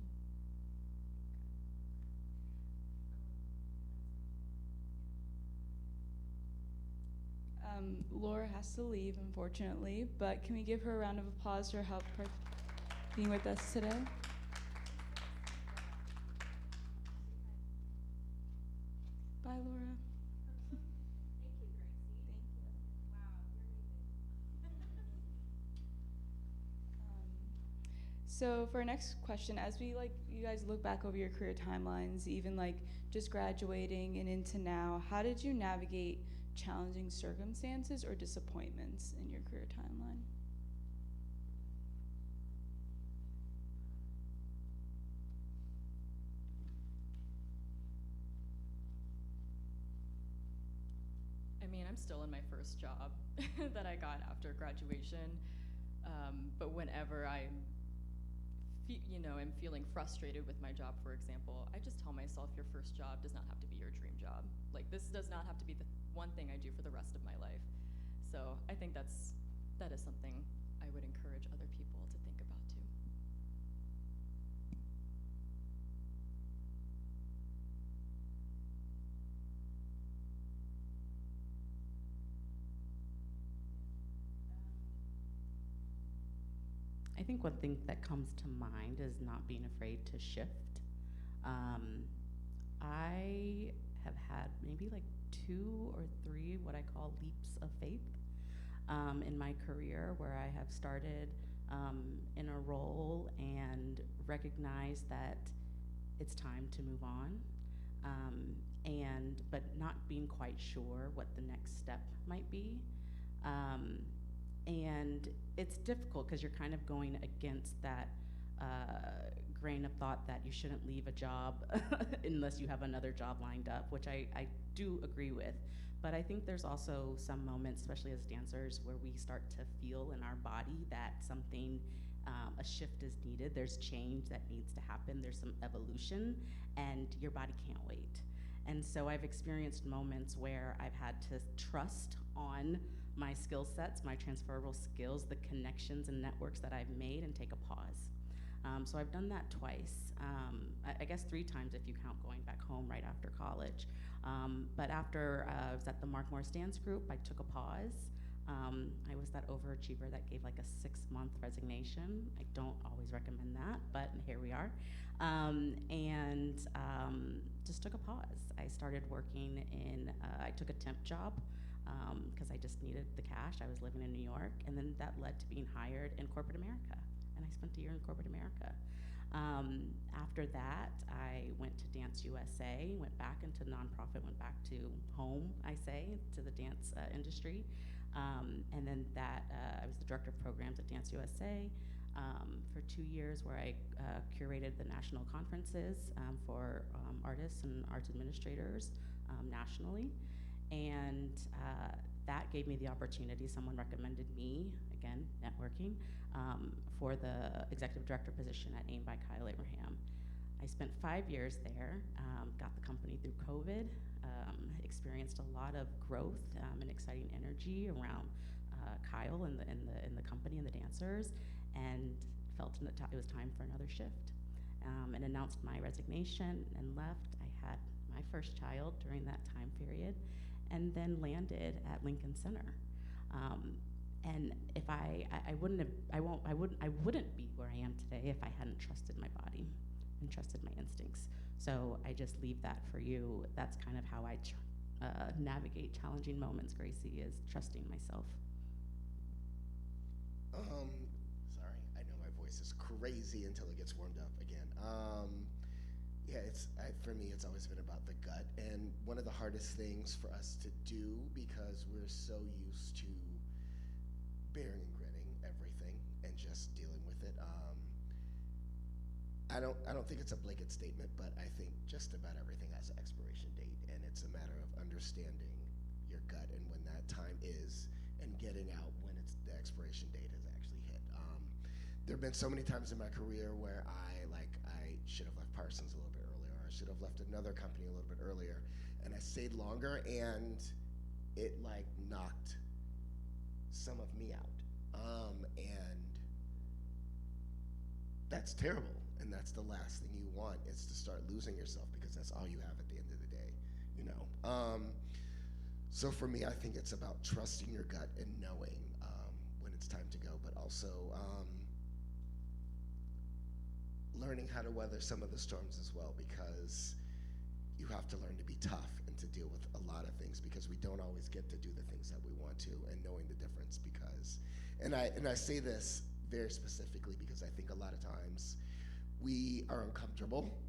Laura has to leave, unfortunately, but can we give her a round of applause for her help being with us today? Bye, Laura. Thank you, Gracie. Thank you. Wow, So for our next question, as we you guys look back over your career timelines, even just graduating and into now, how did you navigate challenging circumstances or disappointments in your career timeline? I'm still in my first job that I got after graduation, but whenever I'm feeling frustrated with my job, for example, I just tell myself your first job does not have to be your dream job. This does not have to be the one thing I do for the rest of my life. So I think that is something I would encourage other people to think about too. think one thing that comes to mind is not being afraid to shift. I have had maybe like 2 or 3 what I call leaps of faith in my career, where I have started in a role and recognized that it's time to move on, but not being quite sure what the next step might be. And it's difficult because you're kind of going against that grain of thought that you shouldn't leave a job unless you have another job lined up, which I do agree with. But I think there's also some moments, especially as dancers, where we start to feel in our body that something, a shift is needed. There's change that needs to happen. There's some evolution, and your body can't wait. And so I've experienced moments where I've had to trust on my skill sets, my transferable skills, the connections and networks that I've made, and take a pause. So I've done that twice. I guess 3 times if you count going back home right after college. But after I was at the Mark Morris Dance Group, I took a pause. I was that overachiever that gave like a 6-month resignation. I don't always recommend that, but here we are. And just took a pause. I started working in, I took a temp job because I just needed the cash. I was living in New York, and then that led to being hired in corporate America. And I spent a year in corporate America. After that, I went to Dance USA, went back into nonprofit, went back to home, I say, to the dance industry. And then I was the director of programs at Dance USA for 2 years, where I curated the national conferences for artists and arts administrators nationally. And that gave me the opportunity. Someone recommended me, again, networking, for the executive director position at AIM by Kyle Abraham. I spent 5 years there, got the company through COVID, experienced a lot of growth and exciting energy around Kyle and the company and the dancers, and felt it was time for another shift, and announced my resignation and left. I had my first child during that time period, and then landed at Lincoln Center. And if I wouldn't be where I am today if I hadn't trusted my body and trusted my instincts. So I just leave that for you. That's kind of how I navigate challenging moments, Gracie, is trusting myself. Sorry, I know my voice is crazy until it gets warmed up again. For me, it's always been about the gut, and one of the hardest things for us to do, because we're so used to bearing and grinning everything and just dealing with it. I don't think it's a blanket statement, but I think just about everything has an expiration date, and it's a matter of understanding your gut and when that time is, and getting out when the expiration date has actually hit. There have been so many times in my career where I should have left Parsons a little bit earlier, or I should have left another company a little bit earlier, and I stayed longer, and it knocked some of me out. And that's terrible, and that's the last thing you want, is to start losing yourself, because that's all you have at the end of the day, you know. So for me, I think it's about trusting your gut and knowing when it's time to go, but also learning how to weather some of the storms as well, because you have to learn to be tough and to deal with a lot of things, because we don't always get to do the things that we want to, and knowing the difference, because, and I say this very specifically because I think a lot of times we are uncomfortable,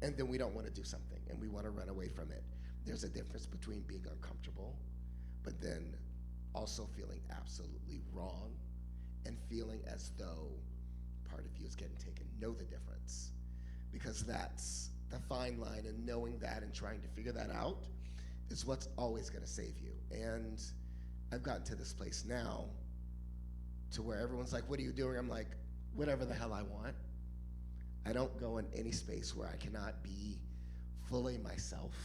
and then we don't want to do something, and we want to run away from it. There's a difference between being uncomfortable, but then also feeling absolutely wrong, and feeling as though part of you is getting taken. Know the difference, because that's the fine line, and knowing that and trying to figure that out is what's always going to save you. And I've gotten to this place now to where everyone's like, what are you doing? I'm like, whatever the hell I want. I don't go in any space where I cannot be fully myself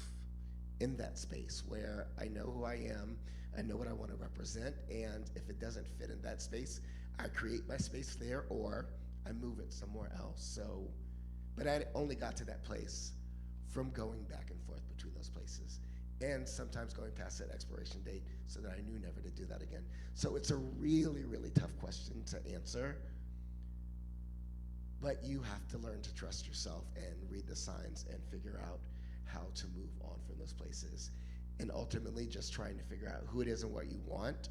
in that space, where I know who I am, I know what I want to represent, and if it doesn't fit in that space, I create my space there, or I move it somewhere else. So, but I only got to that place from going back and forth between those places, and sometimes going past that expiration date, so that I knew never to do that again. So it's a really, really tough question to answer, But you have to learn to trust yourself and read the signs and figure out how to move on from those places. And ultimately just trying to figure out who it is and what you want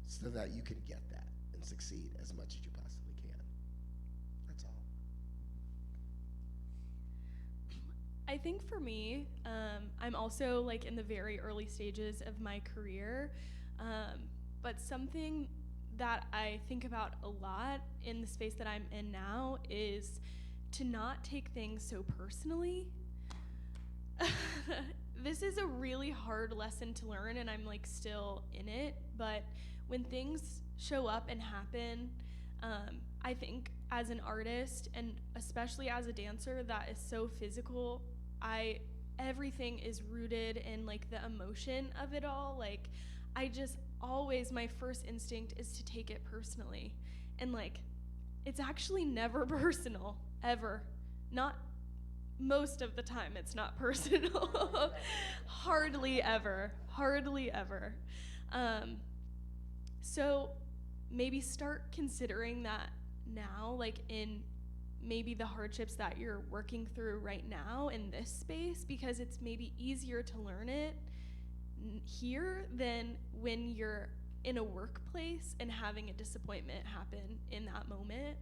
so that you can get that and succeed as much as you possibly can. That's all. I think for me, I'm also like in the very early stages of my career, but something that I think about a lot in the space that I'm in now is to not take things so personally. This is a really hard lesson to learn, and I'm like still in it, but when things show up and happen, I think as an artist and especially as a dancer that is so physical, everything is rooted in like the emotion of it all. Like I just always, my first instinct is to take it personally. And like, it's actually never personal, ever. Not most of the time, it's not personal. Hardly ever, hardly ever. So maybe start considering that now, like in maybe the hardships that you're working through right now in this space, because it's maybe easier to learn it here than when you're in a workplace and having a disappointment happen in that moment.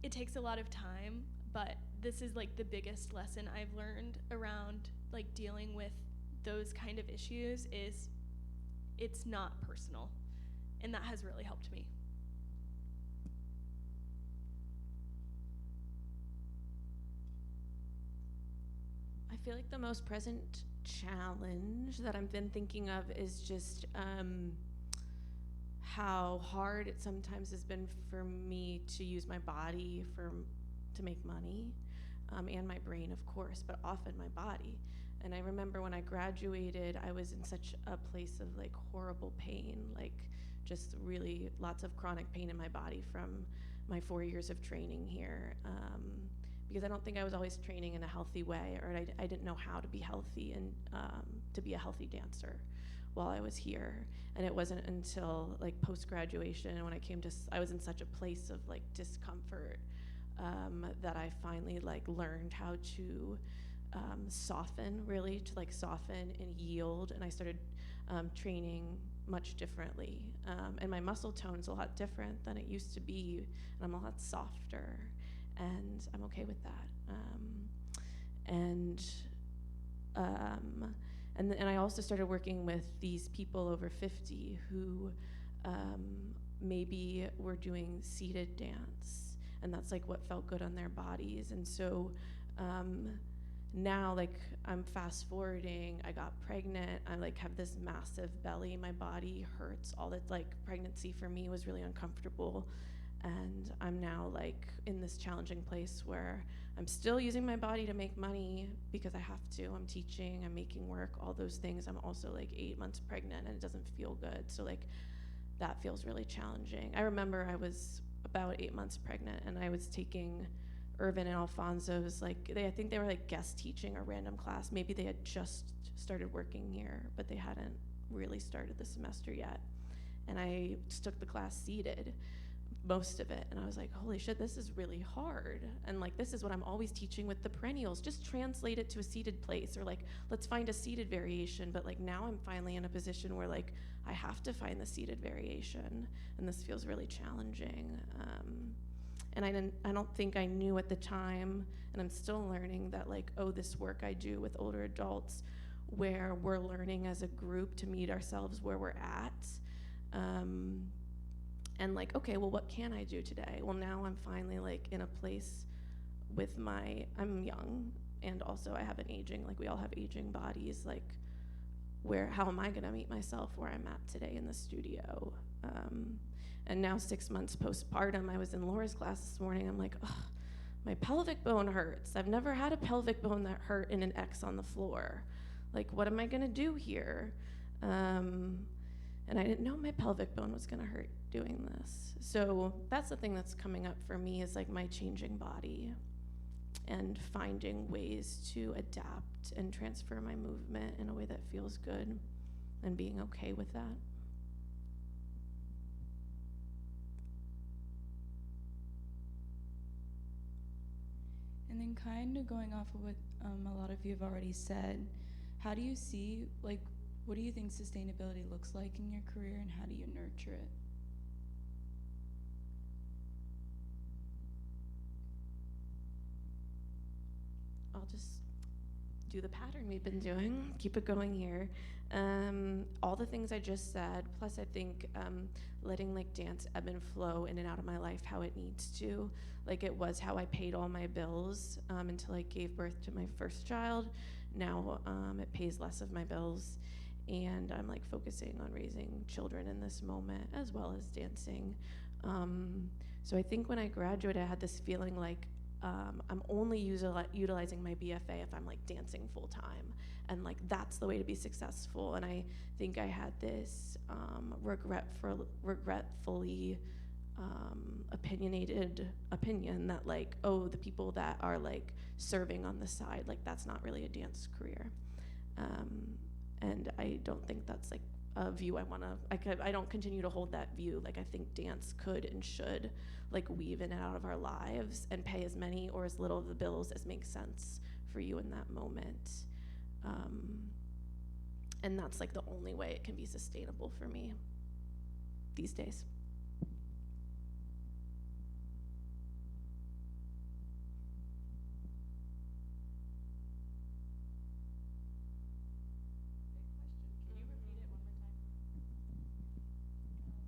It takes a lot of time, but this is like the biggest lesson I've learned around like dealing with those kind of issues is it's not personal, and that has really helped me. I feel like the most present challenge that I've been thinking of is just how hard it sometimes has been for me to use my body to make money, and my brain, of course, but often my body. And I remember when I graduated, I was in such a place of like horrible pain, like just really lots of chronic pain in my body from my 4 years of training here. Because I don't think I was always training in a healthy way, or I didn't know how to be healthy and to be a healthy dancer while I was here. And it wasn't until like post-graduation, when I was in such a place of like discomfort, that I finally like learned how to soften and yield. And I started training much differently. And my muscle tone's a lot different than it used to be, and I'm a lot softer. And I'm okay with that. And I also started working with these people over 50 who maybe were doing seated dance, and that's like what felt good on their bodies. And so now, like, I'm fast forwarding, I got pregnant, I like have this massive belly, my body hurts, all that. Like, pregnancy for me was really uncomfortable. And I'm now like in this challenging place where I'm still using my body to make money because I have to. I'm teaching, I'm making work, all those things. I'm also like 8 months pregnant and it doesn't feel good. So like that feels really challenging. I remember I was about 8 months pregnant and I was taking Irvin and Alfonso's, like I think they were like guest teaching a random class. Maybe they had just started working here, but they hadn't really started the semester yet. And I just took the class seated, most of it, and I was like, holy shit, this is really hard. And like, this is what I'm always teaching with the perennials, just translate it to a seated place, or like, let's find a seated variation. But like now I'm finally in a position where like, I have to find the seated variation, and this feels really challenging. And I don't think I knew at the time, and I'm still learning that like, oh, this work I do with older adults, where we're learning as a group to meet ourselves where we're at. And like, okay, well, what can I do today? Well, now I'm finally like in a place with I'm young, and also I have an aging, like we all have aging bodies, like how am I gonna meet myself where I'm at today in the studio? And now 6 months postpartum, I was in Laura's class this morning, I'm like, oh, my pelvic bone hurts. I've never had a pelvic bone that hurt in an X on the floor. Like, what am I gonna do here? And I didn't know my pelvic bone was gonna hurt doing this. So that's the thing that's coming up for me, is like my changing body and finding ways to adapt and transfer my movement in a way that feels good and being okay with that. And then kind of going off of what a lot of you have already said, how do you see, like, what do you think sustainability looks like in your career, and how do you nurture it? I'll just do the pattern we've been doing, keep it going here. All the things I just said, plus I think letting like dance ebb and flow in and out of my life how it needs to. Like it was how I paid all my bills until I gave birth to my first child. Now it pays less of my bills, and I'm like focusing on raising children in this moment as well as dancing. So I think when I graduated, I had this feeling like I'm only utilizing my BFA if I'm like dancing full time, and like that's the way to be successful. And I think I had this regretfully opinionated opinion that like, oh, the people that are like serving on the side, like that's not really a dance career. And I don't think that's like a view I don't continue to hold that view. Like I think dance could and should like weave in and out of our lives and pay as many or as little of the bills as makes sense for you in that moment. And that's like the only way it can be sustainable for me these days.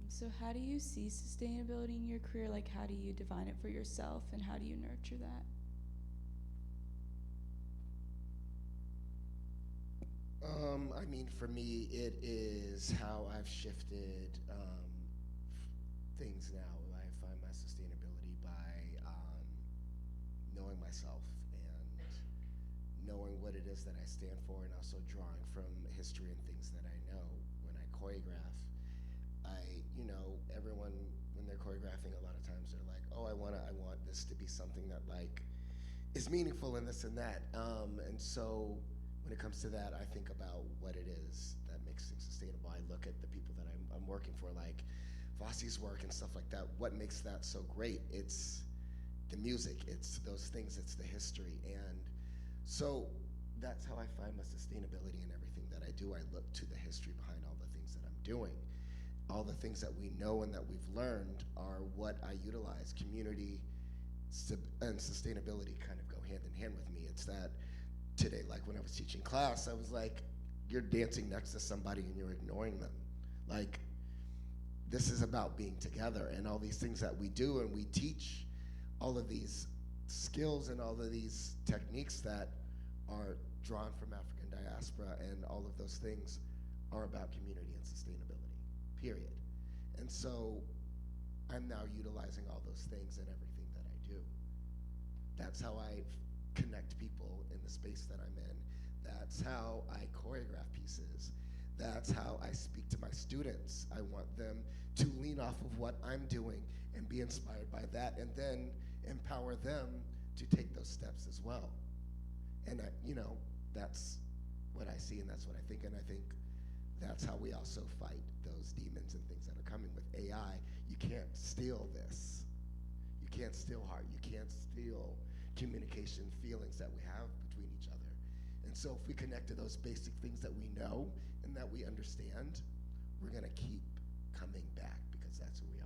So how do you see sustainability in your career? Like, how do you define it for yourself, and how do you nurture that? I mean, for me, it is how I've shifted things now. I find my sustainability by knowing myself and knowing what it is that I stand for, and also drawing from history and things that I know. When I choreograph, everyone, when they're choreographing, a lot of times they're like, oh, I want this to be something that like is meaningful and this and that. And so when it comes to that, I think about what it is that makes things sustainable. I look at the people that I'm working for, like Vossi's work and stuff like that. What makes that so great? It's the music, it's those things, it's the history. And so that's how I find my sustainability in everything that I do. I look to the history behind all the things that I'm doing. All the things that we know and that we've learned are what I utilize. Community and sustainability kind of go hand in hand with me. It's that today, like when I was teaching class, I was like, you're dancing next to somebody and you're ignoring them. Like, this is about being together, and all these things that we do, and we teach all of these skills and all of these techniques that are drawn from African diaspora, and all of those things are about community and sustainability. Period. And so I'm now utilizing all those things in everything that I do. That's how I connect people in the space that I'm in. That's how I choreograph pieces. That's how I speak to my students. I want them to lean off of what I'm doing and be inspired by that, and then empower them to take those steps as well. And that's what I see, and that's what I think, and I think that's how we also fight those demons and things that are coming with AI. You can't steal this. You can't steal heart. You can't steal communication, feelings that we have between each other. And so if we connect to those basic things that we know and that we understand, we're gonna keep coming back because that's who we are.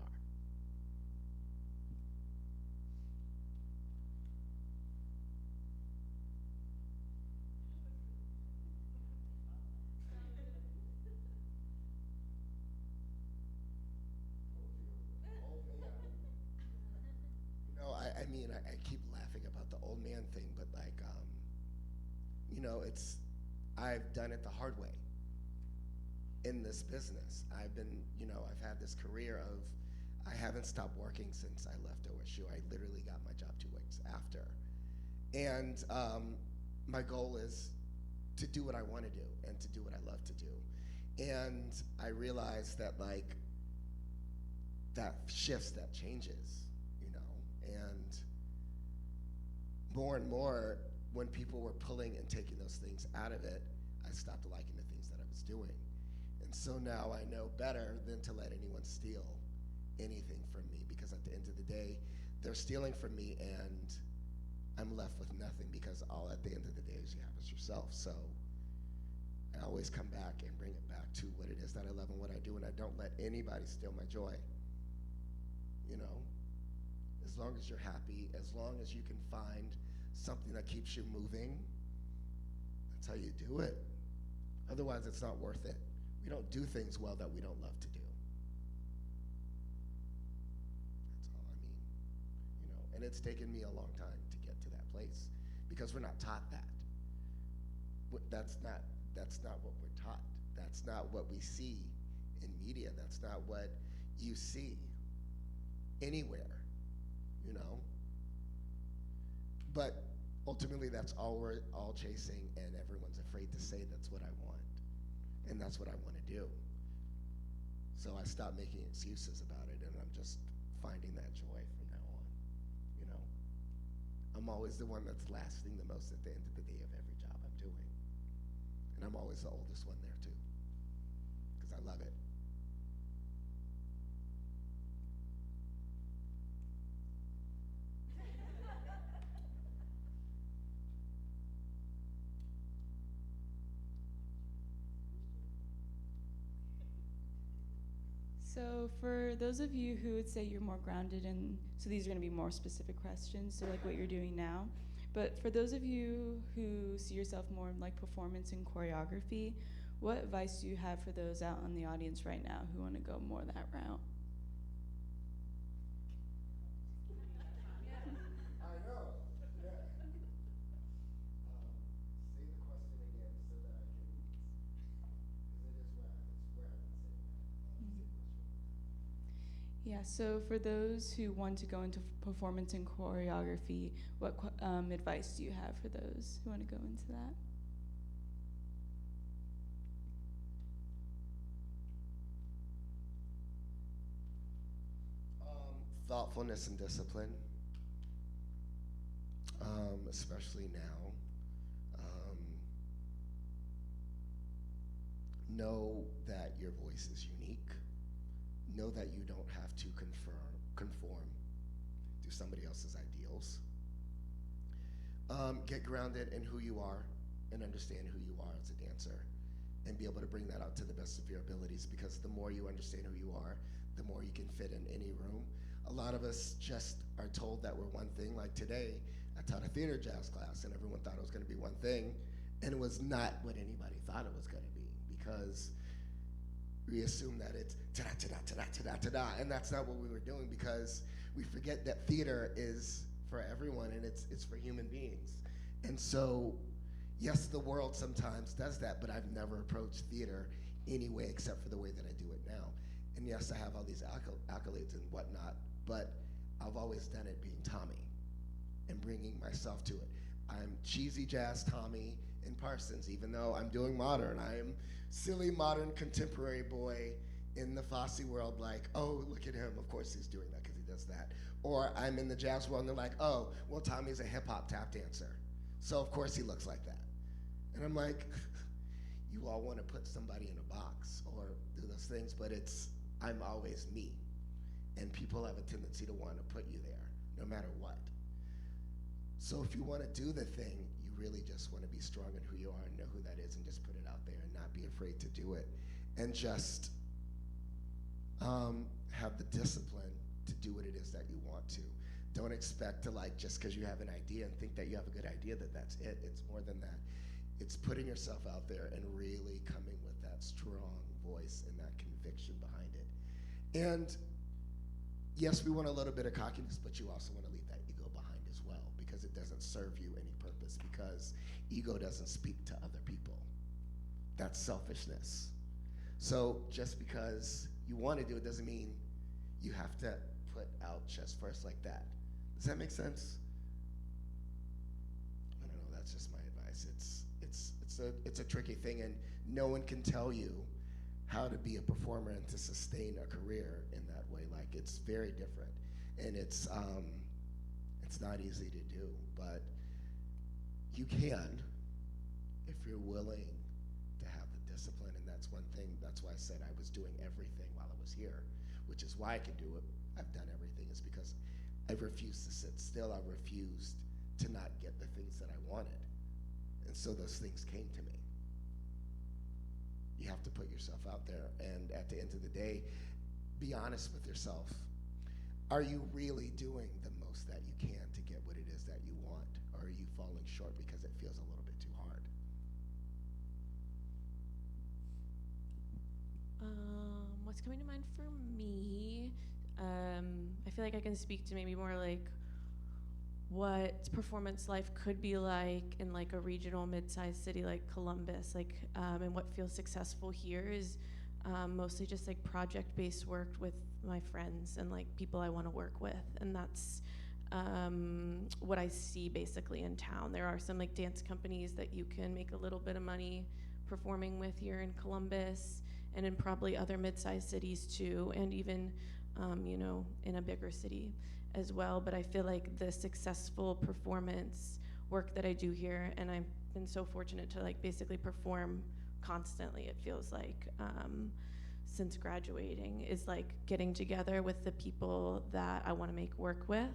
I keep laughing about the old man thing, but like, I've done it the hard way in this business. I've had this career of, I haven't stopped working since I left OSU. I literally got my job 2 weeks after. And my goal is to do what I want to do and to do what I love to do. And I realized that like, that shifts, that changes. And more, when people were pulling and taking those things out of it, I stopped liking the things that I was doing. And so now I know better than to let anyone steal anything from me, because at the end of the day, they're stealing from me, and I'm left with nothing, because all at the end of the day is you have is yourself. So I always come back and bring it back to what it is that I love and what I do, and I don't let anybody steal my joy. You know, as long as you're happy, as long as you can find something that keeps you moving, that's how you do it. Otherwise, it's not worth it. We don't do things well that we don't love to do. That's all I mean. You know, and it's taken me a long time to get to that place, because we're not taught that. That's not what we're taught. That's not what we see in media. That's not what you see anywhere, you know? But ultimately, that's all we're all chasing, and everyone's afraid to say that's what I want, and that's what I want to do. So I stopped making excuses about it, and I'm just finding that joy from now on, you know? I'm always the one that's lasting the most at the end of the day of every job I'm doing. And I'm always the oldest one there too, because I love it. So for those of you who would say you're more grounded in, so these are going to be more specific questions, so like what you're doing now. But for those of you who see yourself more in like performance and choreography, what advice do you have for those out in the audience right now who want to go more that route? I know. Yeah. Say the question again so that I can, because it's where I've been sitting at. Yeah, so for those who want to go into performance and choreography, what advice do you have for those who want to go into that? Thoughtfulness and discipline, especially now. Know that your voice is unique. Know that you don't have to conform to somebody else's ideals. Get grounded in who you are and understand who you are as a dancer, and be able to bring that out to the best of your abilities, because the more you understand who you are, the more you can fit in any room. A lot of us just are told that we're one thing. Like today, I taught a theater jazz class, and everyone thought it was going to be one thing, and it was not what anybody thought it was going to be, because we assume that it's ta-da, ta-da, ta-da, ta-da, ta-da, and that's not what we were doing, because we forget that theater is for everyone, and it's for human beings. And so, yes, the world sometimes does that, but I've never approached theater anyway except for the way that I do it now. And yes, I have all these accolades and whatnot, but I've always done it being Tommy and bringing myself to it. I'm cheesy jazz Tommy in Parsons, even though I'm doing modern. I am silly modern contemporary boy in the Fosse world, like, oh, look at him. Of course he's doing that because he does that. Or I'm in the jazz world and they're like, oh, well, Tommy's a hip hop tap dancer, so of course he looks like that. And I'm like, you all want to put somebody in a box or do those things, but I'm always me. And people have a tendency to want to put you there, no matter what. So if you want to do the thing, you really just want to be strong in who you are and know who that is, and just put it out there and not be afraid to do it. And just have the discipline to do what it is that you want to. Don't expect to, like, just because you have an idea and think that you have a good idea, that's it. It's more than that. It's putting yourself out there and really coming with that strong voice and that conviction behind it. And yes, we want a little bit of cockiness, but you also want to leave that ego behind as well, because it doesn't serve you any purpose, because ego doesn't speak to other people. That's selfishness. So just because you want to do it doesn't mean you have to put out chest first like that. Does that make sense? I don't know, that's just my advice. It's a tricky thing, and no one can tell you how to be a performer and to sustain a career in that way. Like, it's very different, and it's not easy to do, but you can if you're willing to have the discipline. And that's one thing, that's why I said I was doing everything while I was here, which is why I can do it. I've done everything, is because I refused to sit still. I refused to not get the things that I wanted. And so those things came to me. You have to put yourself out there, and at the end of the day, be honest with yourself. Are you really doing the most that you can to get what it is that you want, or are you falling short because it feels a little bit too hard? What's coming to mind for me? I feel like I can speak to maybe more like what performance life could be like in like a regional mid-sized city like Columbus, like, and what feels successful here is mostly just like project-based work with my friends and like people I want to work with, and that's what I see basically in town. There are some like dance companies that you can make a little bit of money performing with here in Columbus and in probably other mid-sized cities too, and even in a bigger city as well. But I feel like the successful performance work that I do here, and I've been so fortunate to like basically perform constantly, it feels like, since graduating, is like getting together with the people that I want to make work with.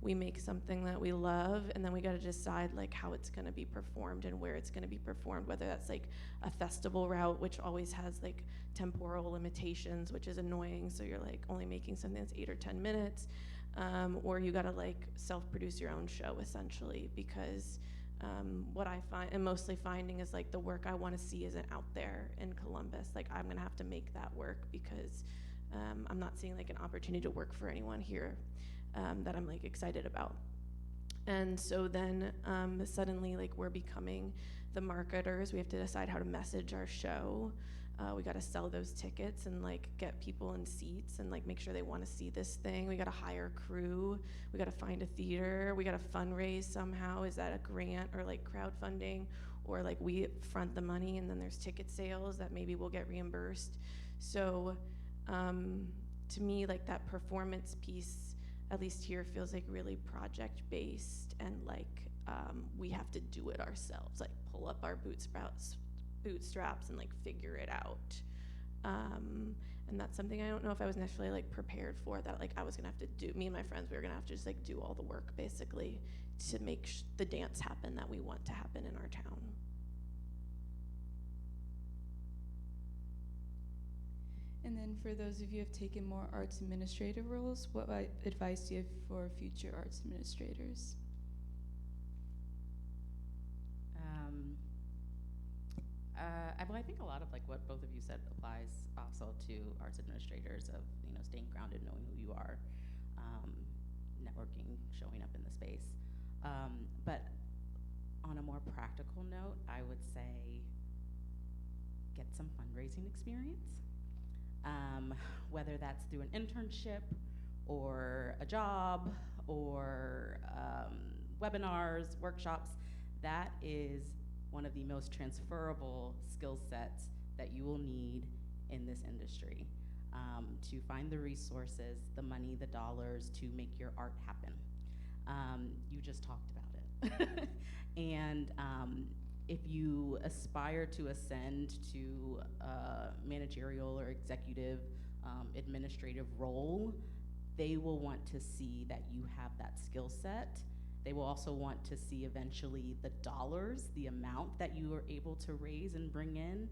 We make something that we love, and then we got to decide like how it's going to be performed and where it's going to be performed, whether that's like a festival route, which always has like temporal limitations, which is annoying, so you're like only making something that's 8 or 10 minutes, or you got to like self-produce your own show essentially, because what I find, and mostly finding, is like the work I want to see isn't out there in Columbus. Like I'm gonna have to make that work because I'm not seeing like an opportunity to work for anyone here that I'm like excited about. And so then suddenly like we're becoming the marketers. We have to decide how to message our show. We got to sell those tickets and like get people in seats and like make sure they want to see this thing. We got to hire crew. We got to find a theater. We got to fundraise somehow. Is that a grant or like crowdfunding, or like we front the money and then there's ticket sales that maybe we'll get reimbursed. So to me, like that performance piece, at least here, feels like really project based, and like we have to do it ourselves, like pull up our bootstraps and like figure it out. And that's something I don't know if I was necessarily like prepared for, that like I was gonna have to do, me and my friends, we were gonna have to just like do all the work basically to make the dance happen that we want to happen in our town. And then for those of you who have taken more arts administrative roles, what advice do you have for future arts administrators? Well, I think a lot of like what both of you said applies also to arts administrators, of staying grounded, knowing who you are, networking, showing up in the space. But on a more practical note, I would say get some fundraising experience, whether that's through an internship or a job or webinars, workshops. That is one of the most transferable skill sets that you will need in this industry, to find the resources, the money, the dollars to make your art happen. You just talked about it. And if you aspire to ascend to a managerial or executive administrative role, they will want to see that you have that skill set. They will also want to see eventually the dollars, the amount that you are able to raise and bring in.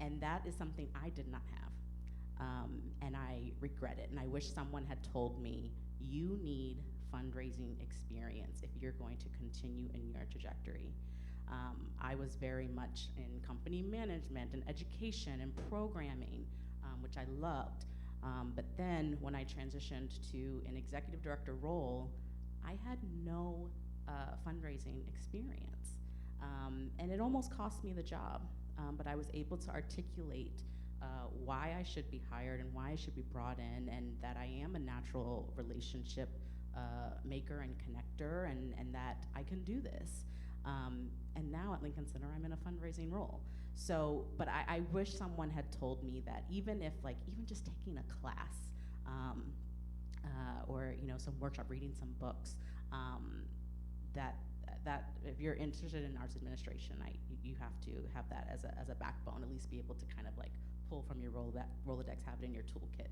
And that is something I did not have. And I regret it. And I wish someone had told me, you need fundraising experience if you're going to continue in your trajectory. I was very much in company management and education and programming, which I loved. But then when I transitioned to an executive director role, I had no fundraising experience. And it almost cost me the job, but I was able to articulate why I should be hired and why I should be brought in, and that I am a natural relationship maker and connector, and that I can do this. And now at Lincoln Center, I'm in a fundraising role. So, but I wish someone had told me that even if even just taking a class, or some workshop, reading some books, that if you're interested in arts administration, you have to have that as a backbone, at least be able to kind of like pull from your Rolodex, have it in your toolkit.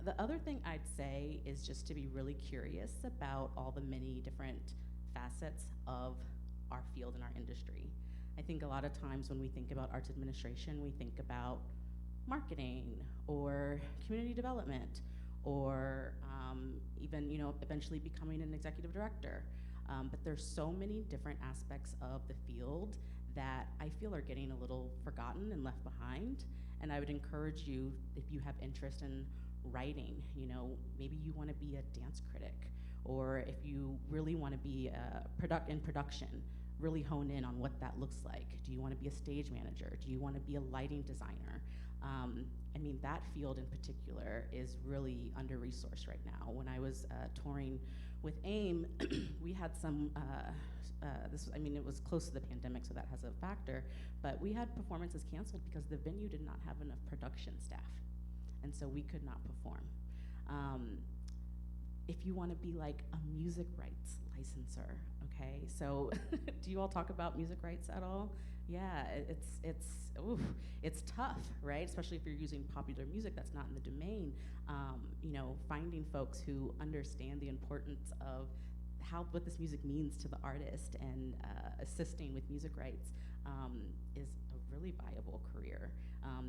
The other thing I'd say is just to be really curious about all the many different facets of our field and our industry. I think a lot of times when we think about arts administration, we think about marketing or community development or even, you know, eventually becoming an executive director. But there's so many different aspects of the field that I feel are getting a little forgotten and left behind. And I would encourage you, if you have interest in writing, you know, maybe you want to be a dance critic, or if you really want to be in production, really hone in on what that looks like. Do you want to be a stage manager? Do you want to be a lighting designer? I mean, that field in particular is really under-resourced right now. When I was touring with AIM, we had some, it was close to the pandemic, so that has a factor, but we had performances canceled because the venue did not have enough production staff, and so we could not perform. If you want to be like a music rights licensor, okay? So do you all talk about music rights at all? Yeah, it's tough, right? Especially if you're using popular music that's not in the domain. You know, finding folks who understand the importance of what this music means to the artist and assisting with music rights is a really viable career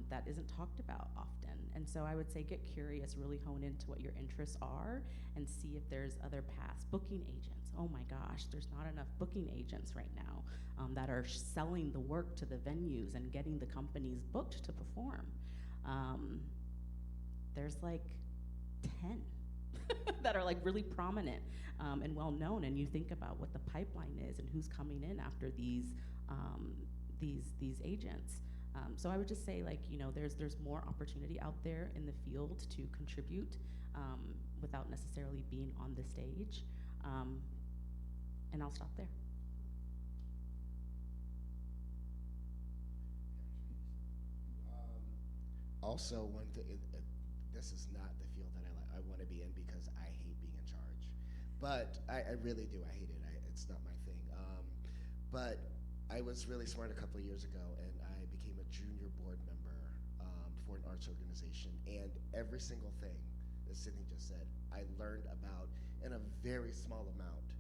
that isn't talked about often. And so I would say get curious, really hone into what your interests are and see if there's other paths. Booking agents, oh my gosh, there's not enough booking agents right now that are selling the work to the venues and getting the companies booked to perform. There's like 10 that are like really prominent and well known, and you think about what the pipeline is and who's coming in after these agents. So I would just say, like, you know, there's more opportunity out there in the field to contribute without necessarily being on the stage. And I'll stop there. Also, one thing, this is not the field that I want to be in because I hate being in charge. But I really do. I hate it. It's not my thing. But I was really smart a couple of years ago, and I became a junior board member for an arts organization. And every single thing that Sydnie just said, I learned about in a very small amount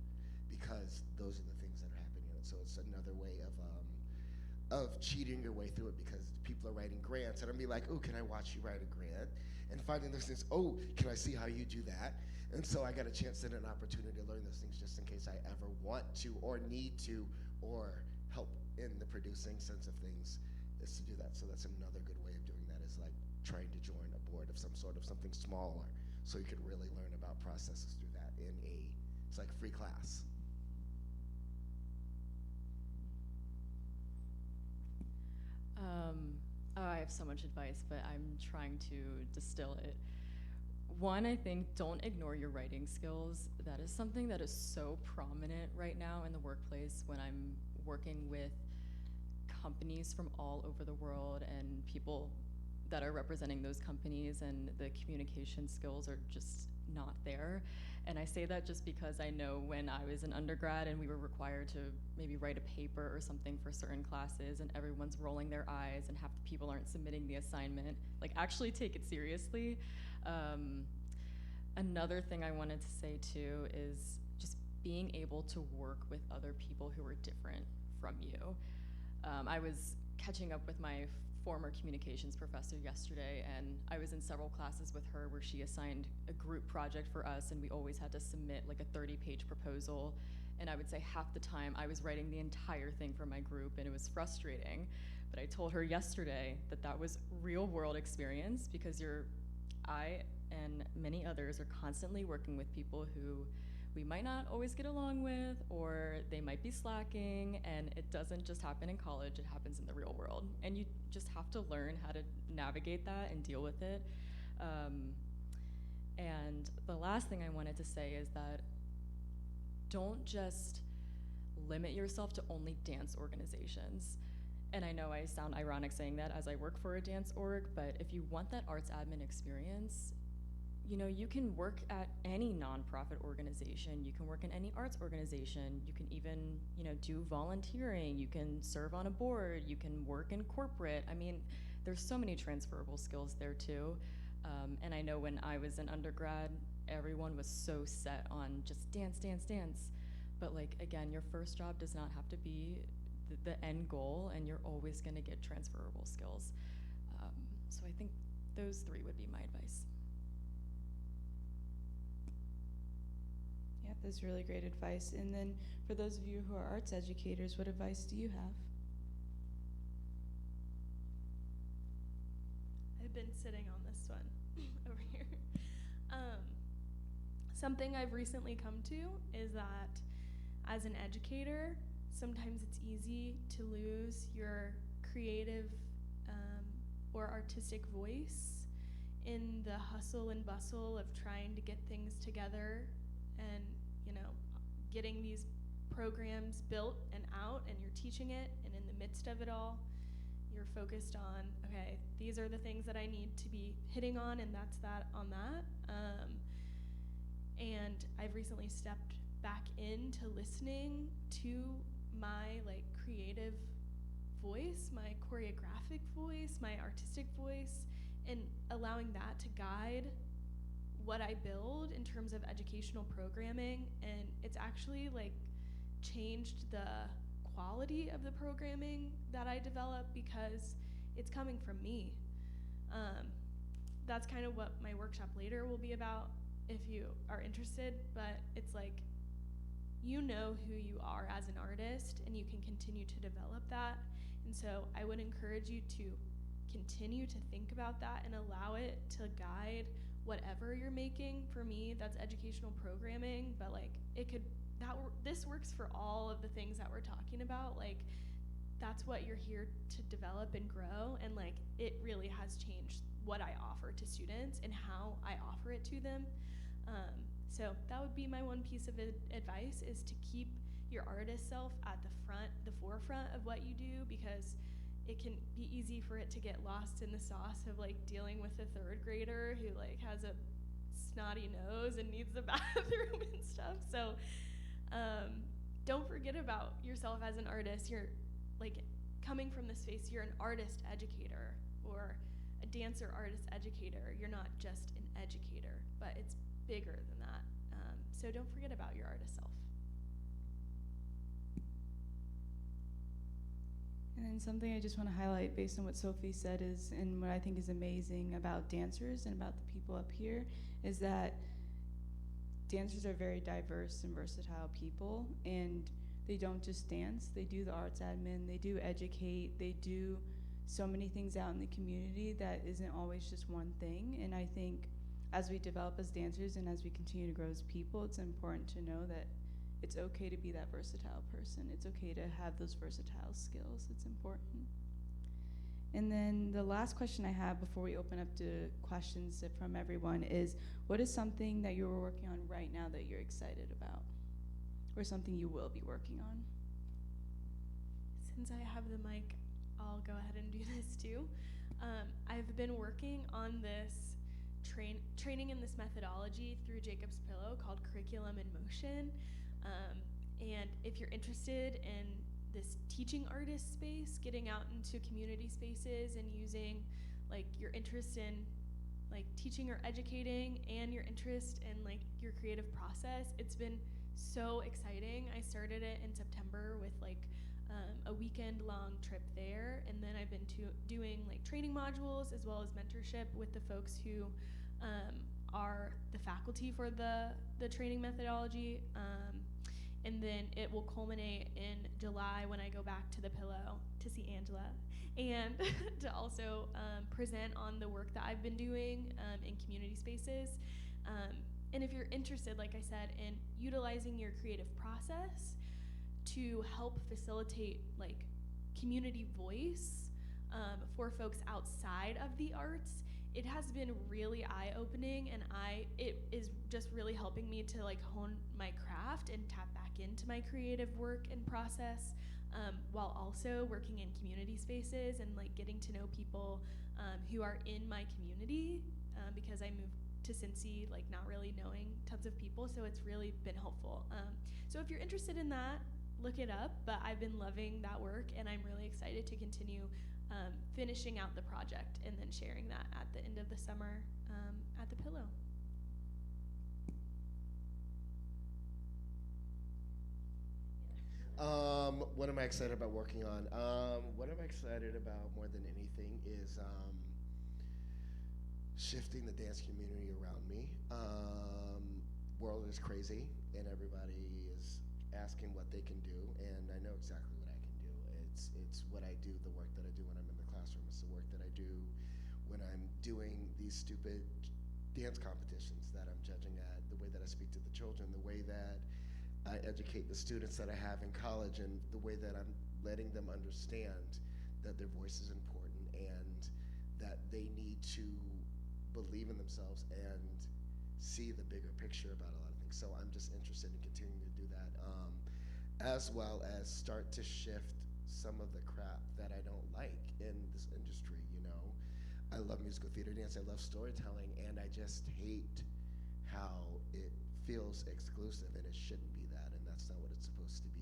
because those are the things that are happening. And so it's another way of cheating your way through it because people are writing grants, and I'm be like, oh, can I watch you write a grant? And finding those things, oh, can I see how you do that? And so I got a chance and an opportunity to learn those things just in case I ever want to or need to or help in the producing sense of things is to do that. So that's another good way of doing that is like trying to join a board of some sort of something smaller so you can really learn about processes through that it's like free class. I have so much advice, but I'm trying to distill it. One, I think don't ignore your writing skills. That is something that is so prominent right now in the workplace when I'm working with companies from all over the world and people that are representing those companies, and the communication skills are just not there. And I say that just because I know when I was an undergrad and we were required to maybe write a paper or something for certain classes and everyone's rolling their eyes and half the people aren't submitting the assignment, like actually take it seriously. Another thing I wanted to say too is just being able to work with other people who are different from you. I was catching up with my former communications professor yesterday, and I was in several classes with her where she assigned a group project for us, and we always had to submit like a 30-page proposal, and I would say half the time I was writing the entire thing for my group, and it was frustrating. But I told her yesterday that that was real world experience because I and many others are constantly working with people who we might not always get along with, or they might be slacking, and it doesn't just happen in college, it happens in the real world. And you just have to learn how to navigate that and deal with it. And the last thing I wanted to say is that don't just limit yourself to only dance organizations. And I know I sound ironic saying that as I work for a dance org, but if you want that arts admin experience, you know, you can work at any nonprofit organization, you can work in any arts organization, you can even, you know, do volunteering, you can serve on a board, you can work in corporate. I mean, there's so many transferable skills there too. And I know when I was an undergrad, everyone was so set on just dance, dance, dance. But like, again, your first job does not have to be the end goal, and you're always gonna get transferable skills. So I think those three would be my advice. Yeah, that's really great advice. And then for those of you who are arts educators, what advice do you have? I've been sitting on this one over here. Something I've recently come to is that as an educator, sometimes it's easy to lose your creative or artistic voice in the hustle and bustle of trying to get things together and, you know, getting these programs built and out, and you're teaching it, and in the midst of it all, you're focused on, okay, these are the things that I need to be hitting on, and that's that on that. And I've recently stepped back into listening to my like creative voice, my choreographic voice, my artistic voice, and allowing that to guide what I build in terms of educational programming. And it's actually like changed the quality of the programming that I develop because it's coming from me. That's kind of what my workshop later will be about if you are interested, but it's like, you know who you are as an artist, and you can continue to develop that. And so I would encourage you to continue to think about that and allow it to guide whatever you're making. For me, that's educational programming, but like this works for all of the things that we're talking about. Like, that's what you're here to develop and grow, and like it really has changed what I offer to students and how I offer it to them. So that would be my one piece of advice, is to keep your artist self at the forefront of what you do, because it can be easy for it to get lost in the sauce of like dealing with a third grader who like has a snotty nose and needs the bathroom and stuff. So don't forget about yourself as an artist. You're like coming from this space, you're an artist educator or a dancer artist educator. You're not just an educator, but it's bigger than that. So don't forget about your artist self. And then something I just want to highlight based on what Sophie said is, and what I think is amazing about dancers and about the people up here, is that dancers are very diverse and versatile people, and they don't just dance, they do the arts admin, they do educate, they do so many things out in the community that isn't always just one thing. And I think as we develop as dancers and as we continue to grow as people, it's important to know that it's okay to be that versatile person. It's okay to have those versatile skills. It's important. And then the last question I have before we open up to questions from everyone is, what is something that you're working on right now that you're excited about? Or something you will be working on? Since I have the mic, I'll go ahead and do this too. I've been working on this training in this methodology through Jacob's Pillow called Curriculum in Motion. And if you're interested in this teaching artist space, getting out into community spaces and using like your interest in like teaching or educating and your interest in like your creative process, it's been so exciting. I started it in September with like a weekend long trip there, and then I've been doing like training modules as well as mentorship with the folks who are the faculty for the training methodology. And then it will culminate in July when I go back to the Pillow to see Angela, and to also present on the work that I've been doing in community spaces. And if you're interested, like I said, in utilizing your creative process to help facilitate like community voice for folks outside of the arts, it has been really eye-opening, and it is just really helping me to like hone my craft and tap back into my creative work and process, while also working in community spaces and like getting to know people who are in my community, because I moved to Cincy like not really knowing tons of people, so it's really been helpful. So if you're interested in that, look it up, but I've been loving that work, and I'm really excited to continue finishing out the project and then sharing that at the end of the summer at the Pillow. What am I excited about working on? What I'm excited about more than anything is shifting the dance community around me. World is crazy, and everybody is asking what they can do, and I know exactly what I can do. It's what I do, the work that I do when I'm in the classroom. It's the work that I do when I'm doing these stupid dance competitions that I'm judging at, the way that I speak to the children, the way that I educate the students that I have in college, and the way that I'm letting them understand that their voice is important and that they need to believe in themselves and see the bigger picture about a lot of things. So I'm just interested in continuing to do that, as well as start to shift some of the crap that I don't like in this industry, you know. I love musical theater dance, I love storytelling, and I just hate how it feels exclusive, and it shouldn't be that, and that's not what it's supposed to be.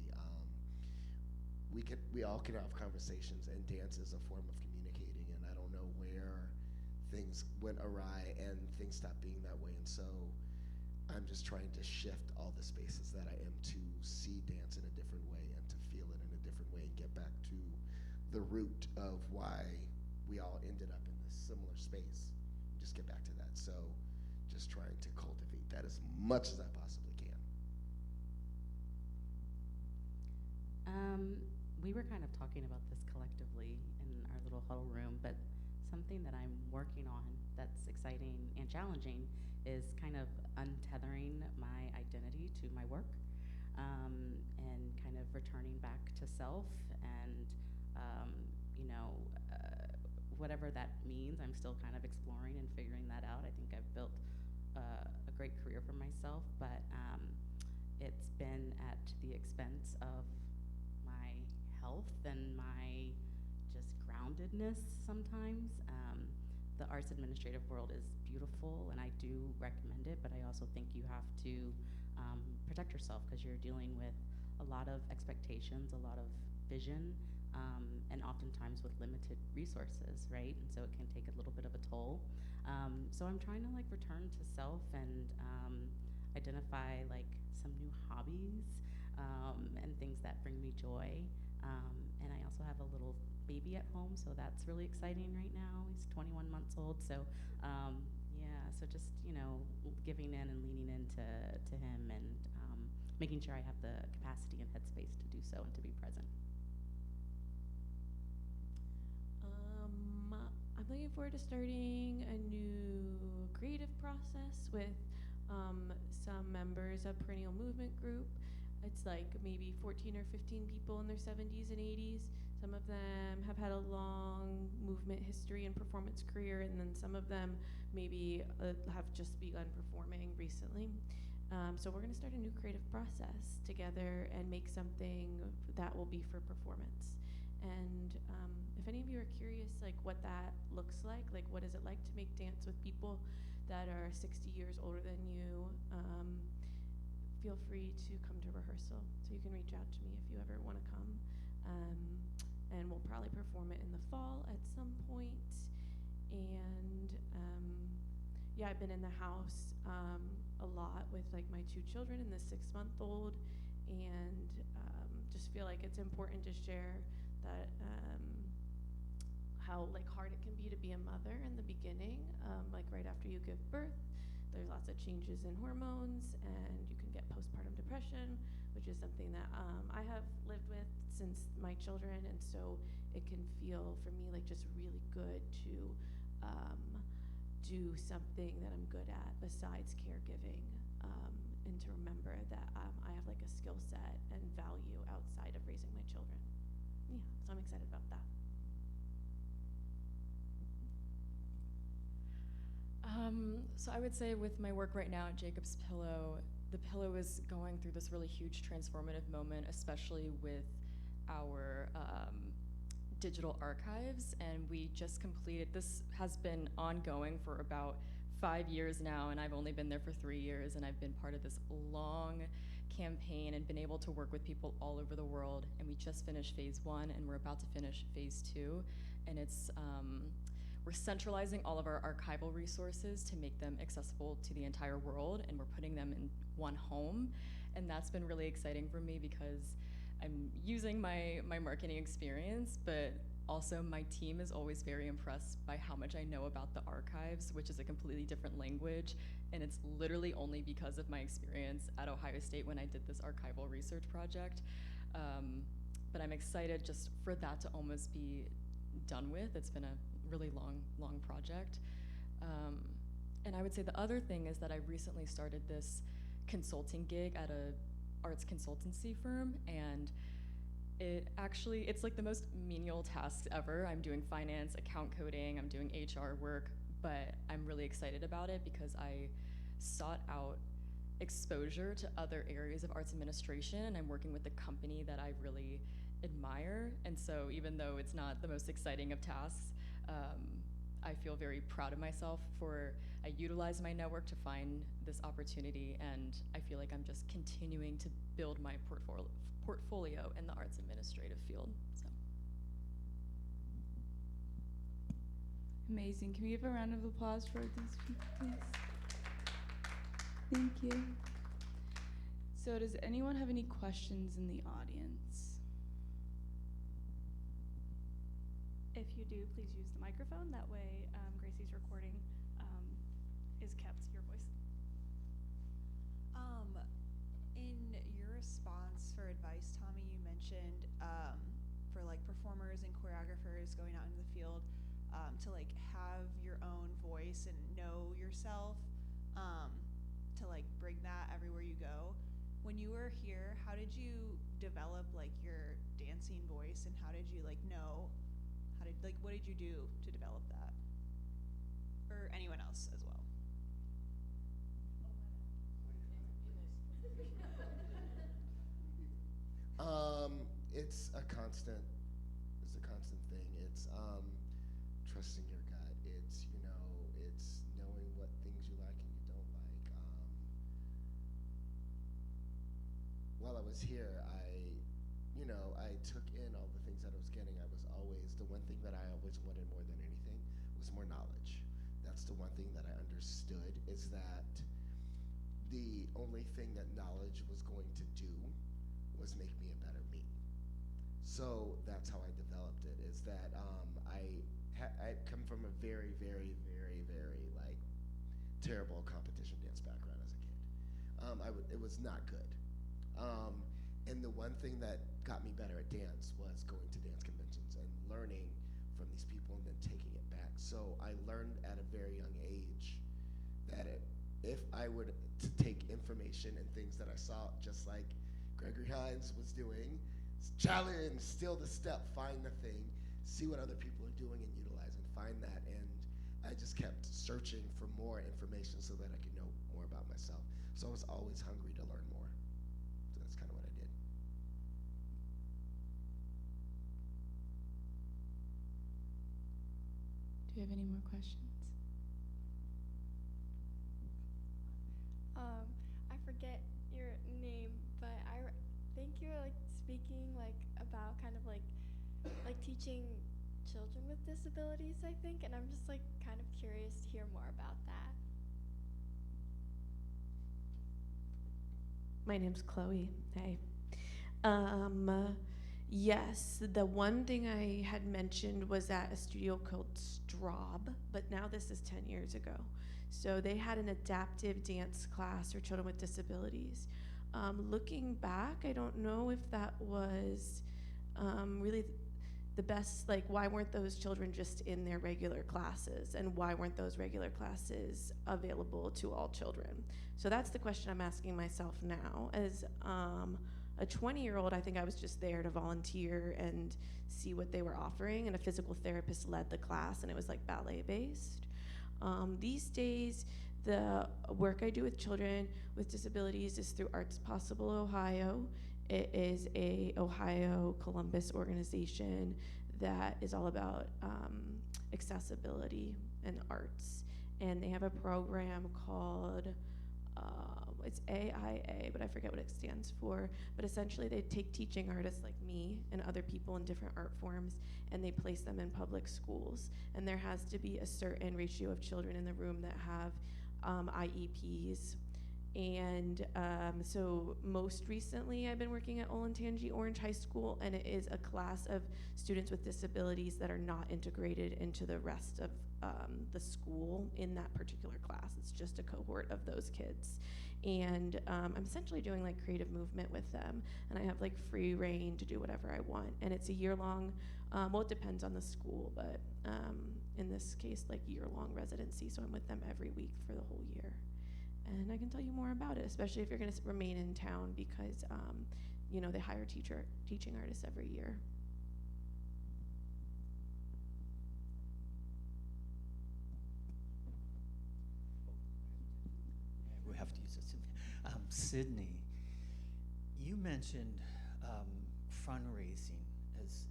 We all can have conversations, and dance is a form of communicating, and I don't know where things went awry and things stopped being that way, and so I'm just trying to shift all the spaces that I am to see dance in a different way and to feel it in a different way and get back to the root of why we all ended up in this similar space. Just get back to that. So just trying to cultivate that as much as I possibly can. We were kind of talking about this collectively in our little huddle room, but something that I'm working on that's exciting and challenging is kind of untethering my identity to my work, and kind of returning back to self, and whatever that means. I'm still kind of exploring and figuring that out. I think I've built a great career for myself, but it's been at the expense of my health and my just groundedness sometimes. The arts administrative world is beautiful, and I do recommend it, but I also think you have to protect yourself, because you're dealing with a lot of expectations, a lot of vision, and oftentimes with limited resources, right? And so it can take a little bit of a toll. So I'm trying to like return to self and identify like some new hobbies and things that bring me joy. And I also have a little baby at home, so that's really exciting right now. He's 21 months old, so so just giving in and leaning into him, and making sure I have the capacity and headspace to do so and to be present. I'm looking forward to starting a new creative process with some members of Perennial Movement Group. It's like maybe 14 or 15 people in their 70s and 80s. Some of them have had a long movement history and performance career, and then some of them maybe have just begun performing recently. So we're going to start a new creative process together and make something that will be for performance. And if any of you are curious, like what that looks like what is it like to make dance with people that are 60 years older than you, feel free to come to rehearsal. So you can reach out to me if you ever want to come. And we'll probably perform it in the fall at some point. And I've been in the house a lot with like my 2 children and the 6-month-old, and just feel like it's important to share that how like hard it can be to be a mother in the beginning, like right after you give birth. There's lots of changes in hormones, and you can get postpartum depression, which is something that I have lived with since my children, and so it can feel for me like just really good to do something that I'm good at besides caregiving, and to remember that I have like a skill set and value outside of raising my children. Yeah, so I'm excited about that. So I would say with my work right now at Jacob's Pillow, the Pillow is going through this really huge transformative moment, especially with our digital archives, and we just completed, this has been ongoing for about 5 years now, and I've only been there for 3 years, and I've been part of this long campaign and been able to work with people all over the world, and we just finished phase 1, and we're about to finish phase 2, and it's we're centralizing all of our archival resources to make them accessible to the entire world, and we're putting them in one home. And that's been really exciting for me because I'm using my marketing experience, but also my team is always very impressed by how much I know about the archives, which is a completely different language. And it's literally only because of my experience at Ohio State when I did this archival research project. But I'm excited just for that to almost be done with. It's been a really long project. And I would say the other thing is that I recently started this consulting gig at a arts consultancy firm, and it's like the most menial tasks ever. I'm doing finance, account coding, I'm doing HR work, but I'm really excited about it because I sought out exposure to other areas of arts administration, and I'm working with a company that I really admire. And so even though it's not the most exciting of tasks, I feel very proud of myself for I utilized my network to find this opportunity, and I feel like I'm just continuing to build my portfolio in the arts administrative field. So. Amazing. Can we give a round of applause for these people, please? Thank you. So does anyone have any questions in the audience? If you do, please use the microphone. That way, Gracie's recording is kept your voice. In your response for advice, Tommy, you mentioned for like performers and choreographers going out into the field to like have your own voice and know yourself, to like bring that everywhere you go. When you were here, how did you develop like your dancing voice, and how did you like know? What did you do to develop that? Or anyone else as well? It's a constant thing. It's trusting your gut. It's it's knowing what things you like and you don't like. While I was here, I took in all the things that I was getting. The one thing that I always wanted more than anything was more knowledge. That's the one thing that I understood, is that the only thing that knowledge was going to do was make me a better me. So that's how I developed it, is that I come from a very, very, very, very like terrible competition dance background as a kid. It was not good. And the one thing that got me better at dance was going to dance conventions and learning from these people and then taking it back. So I learned at a very young age that if I were to take information and things that I saw, just like Gregory Hines was doing, challenge, steal the step, find the thing, see what other people are doing and utilize and find that. And I just kept searching for more information so that I could know more about myself. So I was always hungry to learn more. So that's kind of what I did. Do you have any more questions? I forget your name, but I think you're like speaking like about kind of like teaching children with disabilities, I think, and I'm just like kind of curious to hear more about that. My name's Chloe. Hey. Yes, the one thing I had mentioned was at a studio called Straub, but now this is 10 years ago. So they had an adaptive dance class for children with disabilities. Looking back, I don't know if that was really the best, like why weren't those children just in their regular classes, and why weren't those regular classes available to all children? So that's the question I'm asking myself now. As a 20-year-old, I think I was just there to volunteer and see what they were offering, and a physical therapist led the class, and it was like ballet-based. These days, the work I do with children with disabilities is through Arts Possible Ohio. It is a Ohio Columbus organization that is all about accessibility and arts. And they have a program called it's AIA, but I forget what it stands for. But essentially, they take teaching artists like me and other people in different art forms, and they place them in public schools. And there has to be a certain ratio of children in the room that have IEPs. And so most recently, I've been working at Olentangy Orange High School, and it is a class of students with disabilities that are not integrated into the rest of the school in that particular class. It's just a cohort of those kids. And I'm essentially doing like creative movement with them, and I have like free reign to do whatever I want. And it's a year-long, well, it depends on the school, but in this case, like year-long residency, so I'm with them every week for the whole year. And I can tell you more about it, especially if you're going to remain in town, because you know, they hire teaching artists every year. We have to use this. Sydnie, you mentioned fundraising as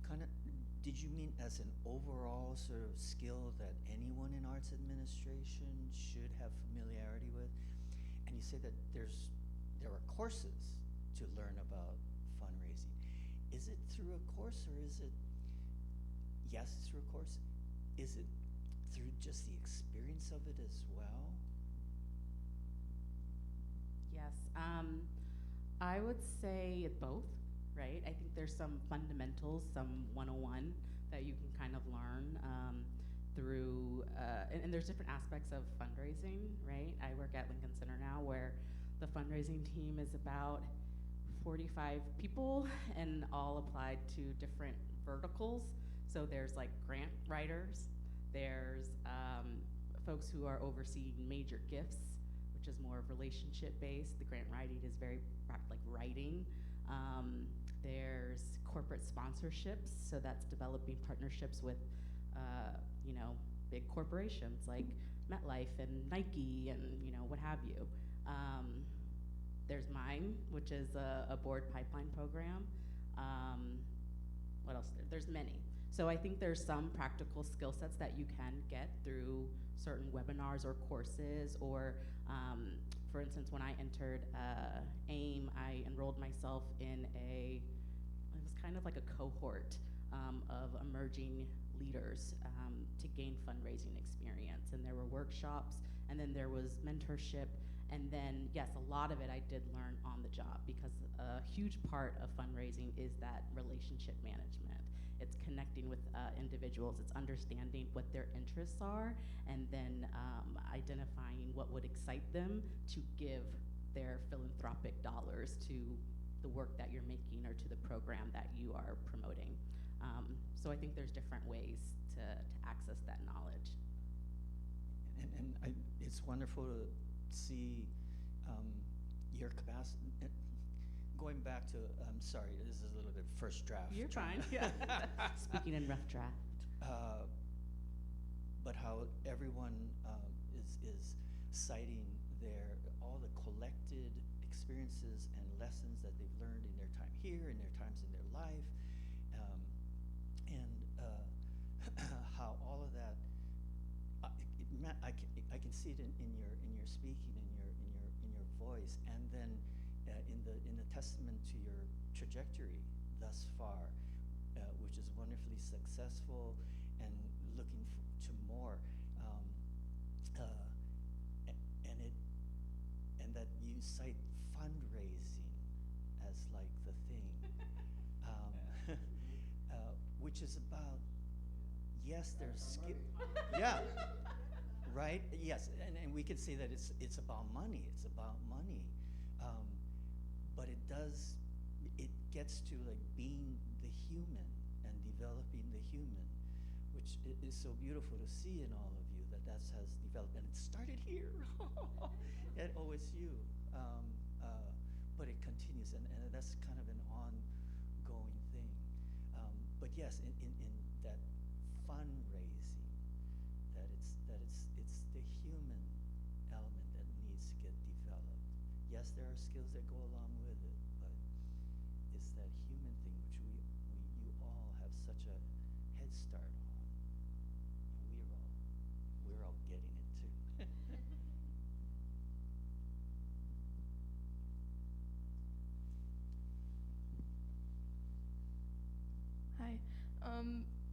kind of, did you mean as an overall sort of skill that anyone in arts administration should have familiarity with? And you say that there are courses to learn about fundraising. Is it through a course, or is it, yes, it's through a course, is it through just the experience of it as well? Yes, I would say both, right? I think there's some fundamentals, some 101 that you can kind of learn through, and there's different aspects of fundraising, right? I work at Lincoln Center now, where the fundraising team is about 45 people and all applied to different verticals. So there's like grant writers, there's folks who are overseeing major gifts, which is more relationship based. The grant writing is very like writing. There's corporate sponsorships, so that's developing partnerships with you know, big corporations like MetLife and Nike and, you know, what have you. There's mine, which is a board pipeline program. What else? There's many. So I think there's some practical skill sets that you can get through certain webinars or courses, or for instance, when I entered AIM, I enrolled myself in it was kind of like a cohort of emerging leaders to gain fundraising experience. And there were workshops, and then there was mentorship, and then, yes, a lot of it I did learn on the job, because a huge part of fundraising is that relationship management. It's connecting with individuals, it's understanding what their interests are, and then identifying what would excite them to give their philanthropic dollars to the work that you're making or to the program that you are promoting. So I think there's different ways to access that knowledge. And it's wonderful to see your capacity. Going back to, I'm sorry, this is a little bit first draft. You're fine. Yeah. Speaking in rough draft. But how everyone is citing all the collected experiences and lessons that they've learned in their time here, in their times in their life, and how all of that. I can see it in your speaking, in your voice, and then in the testament to your trajectory thus far, which is wonderfully successful and looking to more, and that you cite fundraising as like the thing, which is about, yes, there's skill, yeah, right, yes, and we could say that it's about money, but it gets to like being the human and developing the human, which is so beautiful to see in all of you, that has developed, and it started here at OSU, but it continues, and that's kind of an ongoing thing. But yes, in that fundraising, that it's the human element that needs to get developed. Yes, there are skills that go along with it, but it's that human thing which you all have such a head start on, and we're all getting it too.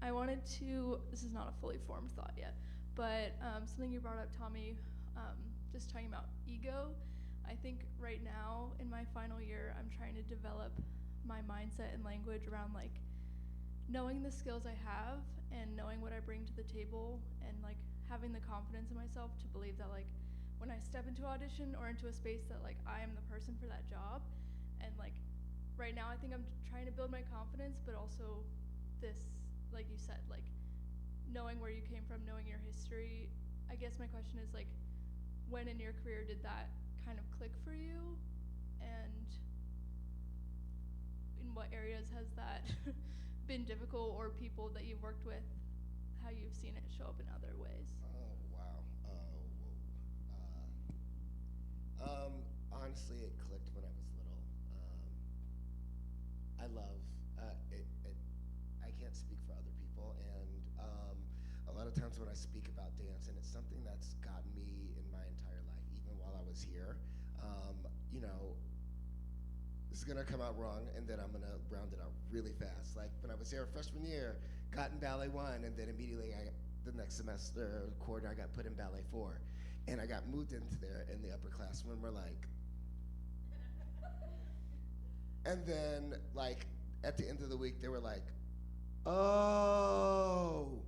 I wanted to, this is not a fully formed thought yet, but something you brought up, Tommy, just talking about ego. I think right now in my final year, I'm trying to develop my mindset and language around like knowing the skills I have and knowing what I bring to the table and like having the confidence in myself to believe that like when I step into audition or into a space that like I am the person for that job. And like right now I think I'm trying to build my confidence, but also this, like you said, like knowing where you came from, knowing your history. I guess my question is like, when in your career did that kind of click for you? And in what areas has that been difficult, or people that you've worked with, how you've seen it show up in other ways? Oh, wow. Honestly, it clicked when I was little. I love it. I can't speak for other people, and a lot of times when I speak about dance, and it's something that's gotten me in my entire life, even while I was here. You know, this is gonna come out wrong, and then I'm gonna round it out really fast. Like when I was here freshman year, got in ballet 1, and then immediately the next semester quarter I got put in ballet 4, and I got moved into there, and the upperclassmen were like. And then, like, at the end of the week, they were like, oh,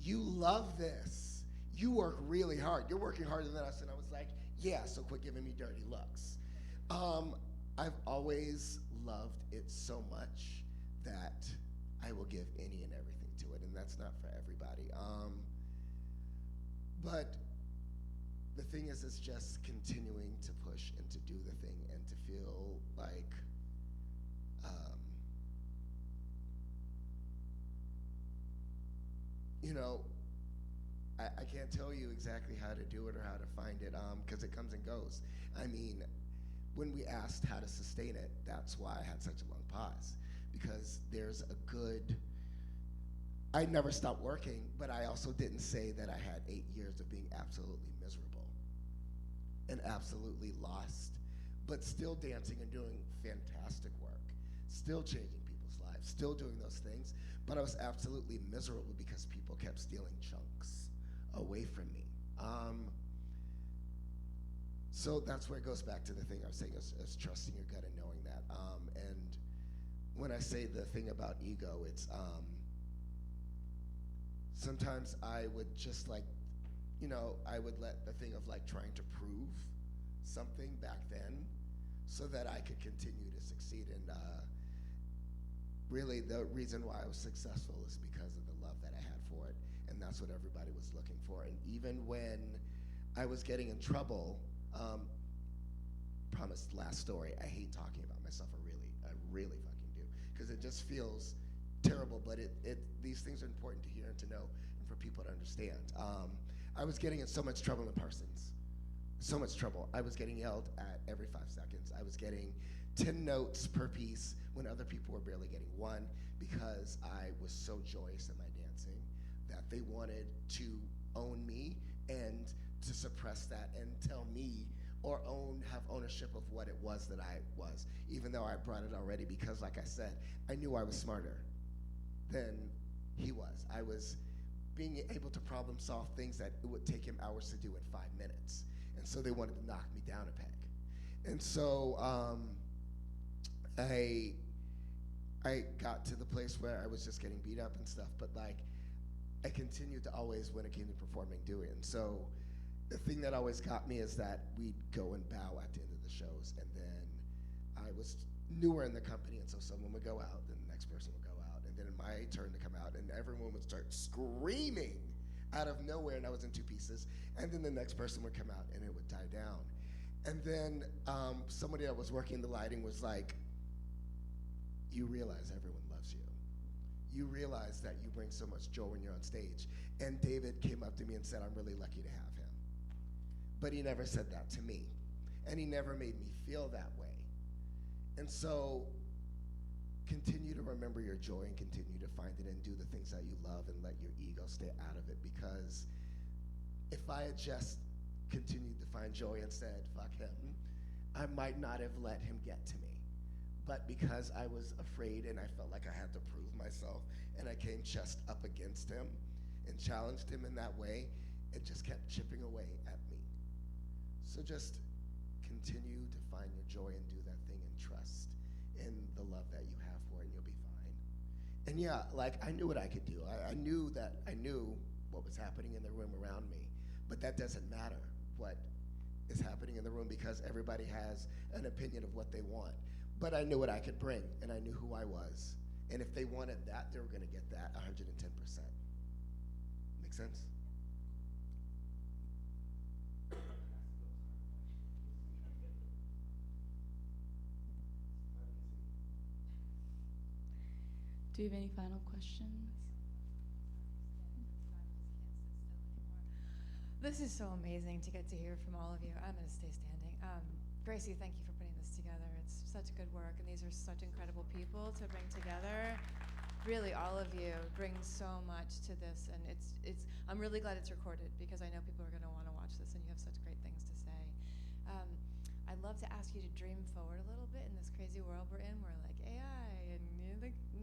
you love this. You work really hard. You're working harder than us. And I was like, yeah, so quit giving me dirty looks. I've always loved it so much that I will give any and everything to it, and that's not for everybody. But the thing is, it's just continuing to push and to do the thing and to feel like, you know, I can't tell you exactly how to do it or how to find it, because it comes and goes. I mean, when we asked how to sustain it, that's why I had such a long pause, because there's a good, I never stopped working, but I also didn't say that I had 8 years of being absolutely miserable and absolutely lost, but still dancing and doing fantastic work, still changing people's lives, still doing those things, but I was absolutely miserable because people kept stealing chunks away from me. So that's where it goes back to the thing I was saying, is trusting your gut and knowing that. And when I say the thing about ego, it's sometimes I would just like, you know, I would let the thing of like trying to prove something back then so that I could continue to succeed. And really the reason why I was successful is because of the love that I had for it. And that's what everybody was looking for. And even when I was getting in trouble, promised last story, I hate talking about myself, I really fucking do, because it just feels terrible, but these things are important to hear and to know and for people to understand. I was getting in so much trouble in Parsons, so much trouble. I was getting yelled at every 5 seconds. I was getting 10 notes per piece when other people were barely getting 1, because I was so joyous in my dancing that they wanted to own me and to suppress that and tell me or have ownership of what it was that I was, even though I brought it already, because like I said, I knew I was smarter than he was. I was being able to problem solve things that it would take him hours to do in 5 minutes. And so they wanted to knock me down a peg. And so I got to the place where I was just getting beat up and stuff, but like I continued to always, when it came to performing, do it. And so the thing that always got me is that we'd go and bow at the end of the shows, and then I was newer in the company, and so someone would go out, then the next person would go out, and then my turn to come out, and everyone would start screaming out of nowhere, and I was in 2 pieces, and then the next person would come out, and it would die down. And then somebody that was working the lighting was like, you realize everyone loves you. You realize that you bring so much joy when you're on stage. And David came up to me and said, I'm really lucky to have him. But he never said that to me. And he never made me feel that way. And so continue to remember your joy and continue to find it and do the things that you love and let your ego stay out of it. Because if I had just continued to find joy and said, fuck him, I might not have let him get to me. But because I was afraid and I felt like I had to prove myself, and I came chest up against him and challenged him in that way, it just kept chipping away at me. So just continue to find your joy and do that thing and trust in the love that you have for it, and you'll be fine. And yeah, like I knew what I could do. I knew what was happening in the room around me, but that doesn't matter what is happening in the room because everybody has an opinion of what they want. But I knew what I could bring, and I knew who I was. And if they wanted that, they were going to get that 110%. Make sense? Do you have any final questions? This is so amazing to get to hear from all of you. I'm going to stay standing. Graci, thank you for putting this together. It's such good work, and these are such incredible people to bring together. Really, all of you bring so much to this, and I'm really glad it's recorded because I know people are going to want to watch this, and you have such great things to say. I'd love to ask you to dream forward a little bit in this crazy world we're in, where like AI and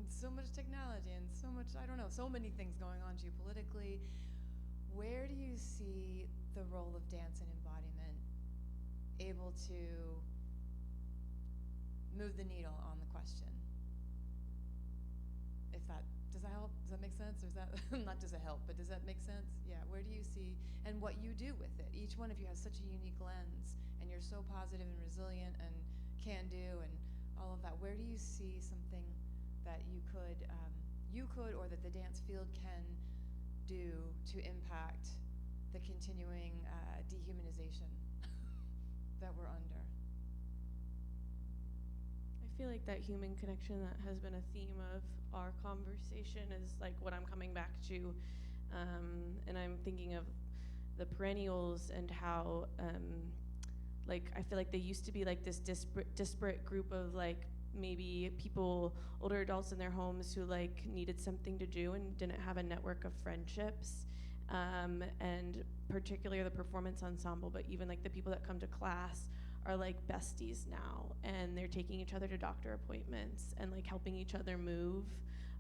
so much technology and so much, I don't know, so many things going on geopolitically. Where do you see the role of dance and embodiment able to move the needle on the question? Does that help? Does that make sense? Or is that, not does it help, but does that make sense? Yeah, where do you see, and what you do with it? Each one of you has such a unique lens, and you're so positive and resilient and can do and all of that. Where do you see something that you could, or that the dance field can do to impact the continuing dehumanization that we're under? I feel like that human connection that has been a theme of our conversation is like what I'm coming back to, and I'm thinking of the perennials and how like I feel like they used to be like this disparate group of like maybe people, older adults in their homes who like needed something to do and didn't have a network of friendships, and particularly the performance ensemble, but even like the people that come to class are like besties now, and they're taking each other to doctor appointments and like helping each other move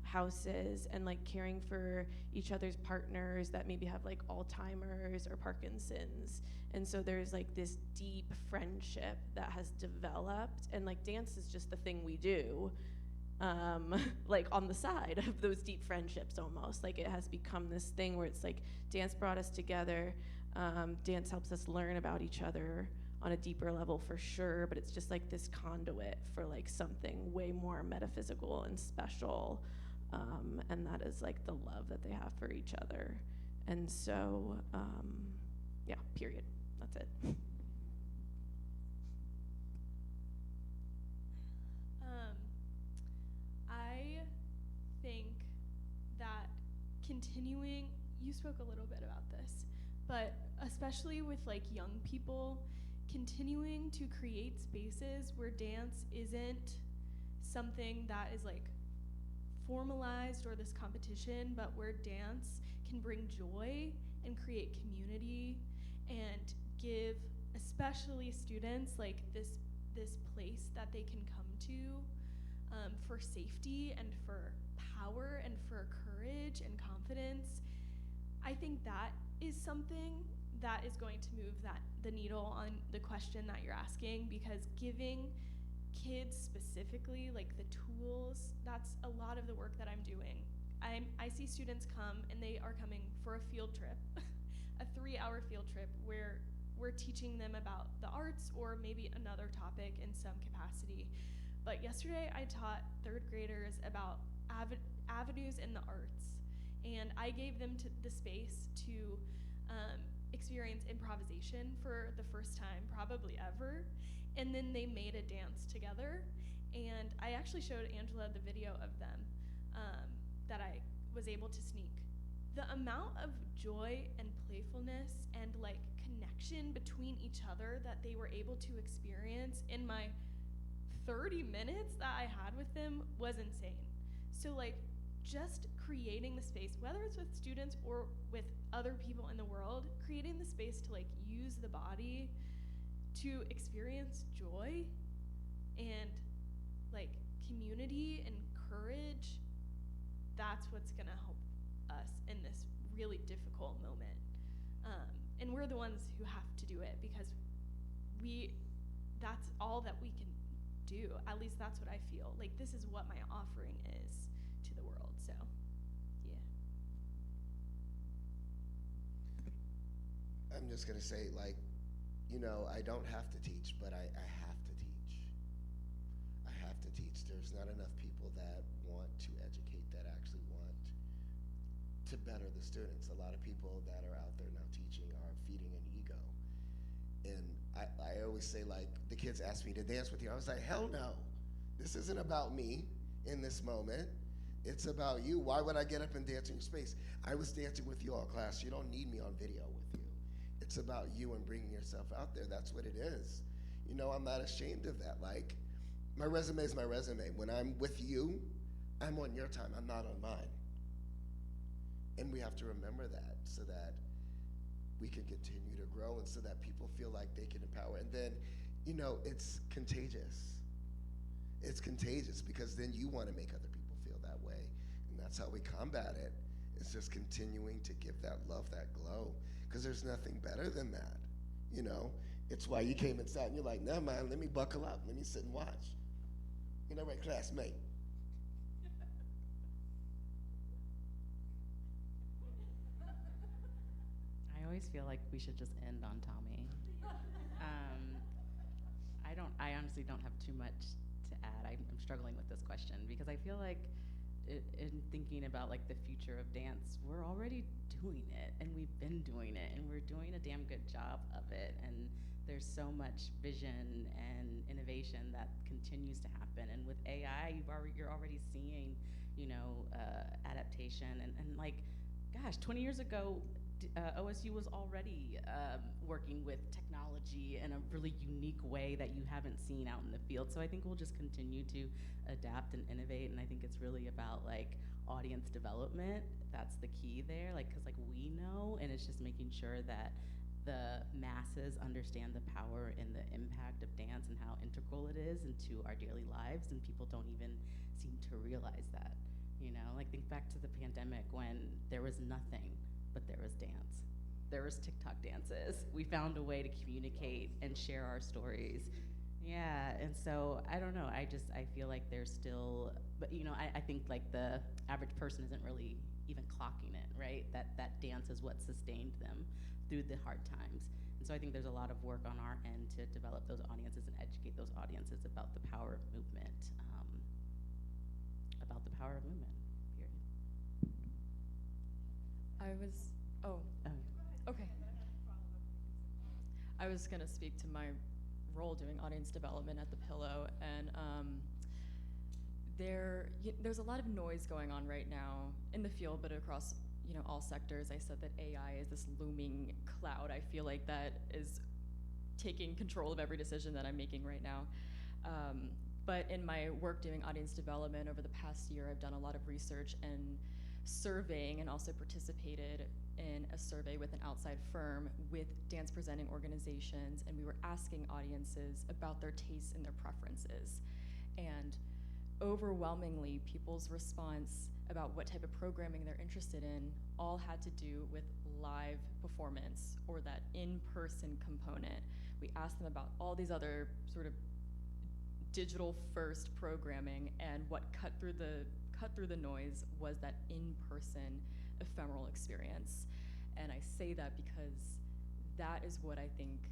houses and like caring for each other's partners that maybe have like Alzheimer's or Parkinson's. And so there's like this deep friendship that has developed, and like dance is just the thing we do, like on the side of those deep friendships almost. Like it has become this thing where it's like dance brought us together, dance helps us learn about each other on a deeper level for sure, but it's just like this conduit for like something way more metaphysical and special, and that is like the love that they have for each other. And so, yeah, period. That's it. I think that continuing, you spoke a little bit about this, but especially with like young people, continuing to create spaces where dance isn't something that is like formalized or this competition, but where dance can bring joy and create community and give especially students like this place that they can come to for safety and for power and for courage and confidence. I think that is something that is going to move the needle on the question that you're asking, because giving kids specifically like the tools, that's a lot of the work that I'm doing. I see students come and they are coming for a field trip, a 3-hour field trip where we're teaching them about the arts or maybe another topic in some capacity. But yesterday I taught 3rd graders about avenues in the arts, and I gave them the space to experience improvisation for the first time probably ever, and then they made a dance together, and I actually showed Angela the video of them that I was able to sneak. The amount of joy and playfulness and like connection between each other that they were able to experience in my 30 minutes that I had with them was insane. So like just creating the space, whether it's with students or with other people in the world, creating the space to like use the body to experience joy and like community and courage, that's what's gonna help us in this really difficult moment. And we're the ones who have to do it because that's all that we can do. At least that's what I feel. Like, this is what my offering is to the world, so, yeah. I'm just gonna say, like, you know, I don't have to teach, but I have to teach. I have to teach. There's not enough people that want to educate, that actually want to better the students. A lot of people that are out there now teaching are feeding an ego. And I always say, like, the kids ask me to dance with you. I was like, hell no. This isn't about me in this moment. It's about you. Why would I get up and dance in your space? I was dancing with you all class. You don't need me on video with you. It's about you and bringing yourself out there. That's what it is. You know, I'm not ashamed of that. Like, my resume is my resume. When I'm with you, I'm on your time. I'm not on mine. And we have to remember that so that we can continue to grow and so that people feel like they can empower. And then, you know, it's contagious. It's contagious because then you want to make other people feel that way. And that's how we combat it. It's just continuing to give that love, that glow. Because there's nothing better than that, you know? It's why you came inside and you're like, never mind, let me buckle up. Let me sit and watch. You know, right, classmate? I always feel like we should just end on Tommy. I honestly don't have too much to add. I'm struggling with this question because I feel like in thinking about like the future of dance, we're already doing it and we've been doing it and we're doing a damn good job of it. And there's so much vision and innovation that continues to happen. And with AI, you're already seeing, you know, adaptation and like, gosh, 20 years ago, OSU was already working with technology in a really unique way that you haven't seen out in the field. So I think we'll just continue to adapt and innovate. And I think it's really about like audience development. That's the key there, like, cause like we know, and it's just making sure that the masses understand the power and the impact of dance and how integral it is into our daily lives. And people don't even seem to realize that, you know, like think back to the pandemic when there was nothing, but there was dance. There was TikTok dances. We found a way to communicate and share our stories. Yeah, and so I don't know, I feel like there's still, but you know, I think like the average person isn't really even clocking it, right? That dance is what sustained them through the hard times. And so I think there's a lot of work on our end to develop those audiences and educate those audiences about the power of movement, period. Okay. I was gonna speak to my role doing audience development at the Pillow, and there's a lot of noise going on right now in the field, but across all sectors. I said that AI is this looming cloud. I feel like that is taking control of every decision that I'm making right now. But in my work doing audience development over the past year, I've done a lot of research and surveying, and also participated in a survey with an outside firm with dance presenting organizations, and we were asking audiences about their tastes and their preferences. And overwhelmingly, people's response about what type of programming they're interested in all had to do with live performance or that in-person component. We asked them about all these other sort of digital first programming, and what cut through the noise was that in-person ephemeral experience. And I say that because that is what I think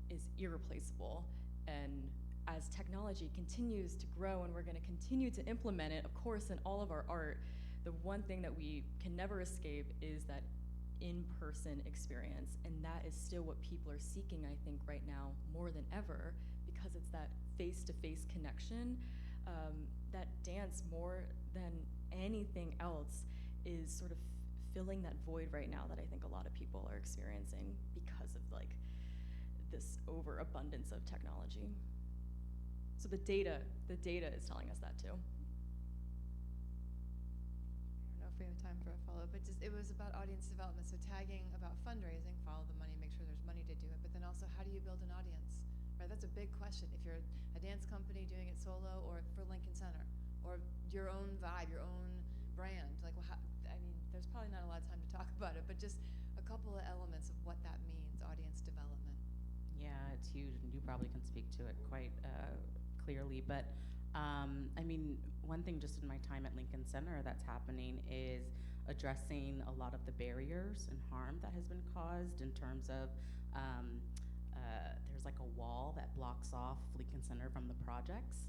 is irreplaceable. And as technology continues to grow, and we're gonna continue to implement it, of course, in all of our art, the one thing that we can never escape is that in-person experience. And that is still what people are seeking, I think, right now more than ever, because it's that face-to-face connection. That dance, more than anything else, is sort of filling that void right now that I think a lot of people are experiencing because of like this overabundance of technology. So the data is telling us that too. I don't know if we have time for a follow-up, but it was about audience development. So tagging about fundraising, follow the money, make sure there's money to do it, but then also how do you build an audience? right? That's a big question. If you're a dance company doing it solo, or for Lincoln Center, or your own vibe, your own brand, like, well, I mean, there's probably not a lot of time to talk about it, but just a couple of elements of what that means, audience development. Yeah, it's huge, and you probably can speak to it quite clearly. But I mean, one thing just in my time at Lincoln Center that's happening is addressing a lot of the barriers and harm that has been caused in terms of there's like a wall that blocks off Lincoln Center from the projects.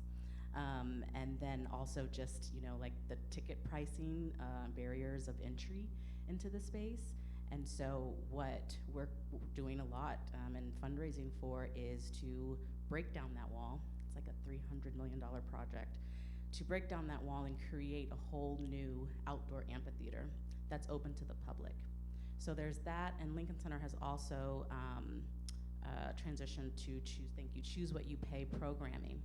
And then also just, like the ticket pricing, barriers of entry into the space. And so what we're doing a lot and fundraising for is to break down that wall. It's like a $300 million project to break down that wall and create a whole new outdoor amphitheater that's open to the public. So there's that, and Lincoln Center has also transitioned to choose what you pay programming.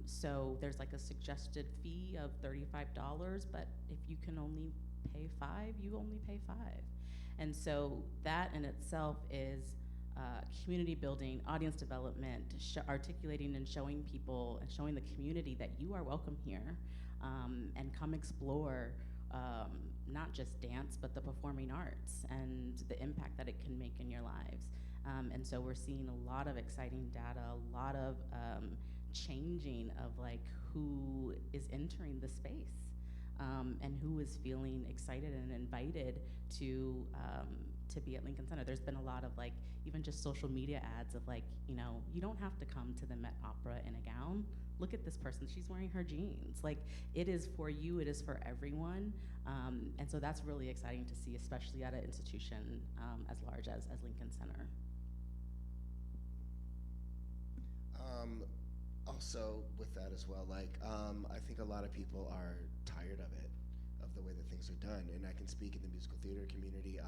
So there's like a suggested fee of $35, but if you can only pay $5, you only pay $5. And so that in itself is community building, audience development, articulating and showing people and showing the community that you are welcome here, and come explore not just dance, but the performing arts and the impact that it can make in your lives. And so we're seeing a lot of exciting data, a lot of changing of like who is entering the space, and who is feeling excited and invited to be at Lincoln Center. There's been a lot of like even just social media ads of like, you don't have to come to the Met Opera in a gown. Look at this person, she's wearing her jeans. Like, it is for you, it is for everyone. And so that's really exciting to see, especially at an institution as large as Lincoln Center. Also with that as well, like, I think a lot of people are tired of it, of the way that things are done. And I can speak in the musical theater community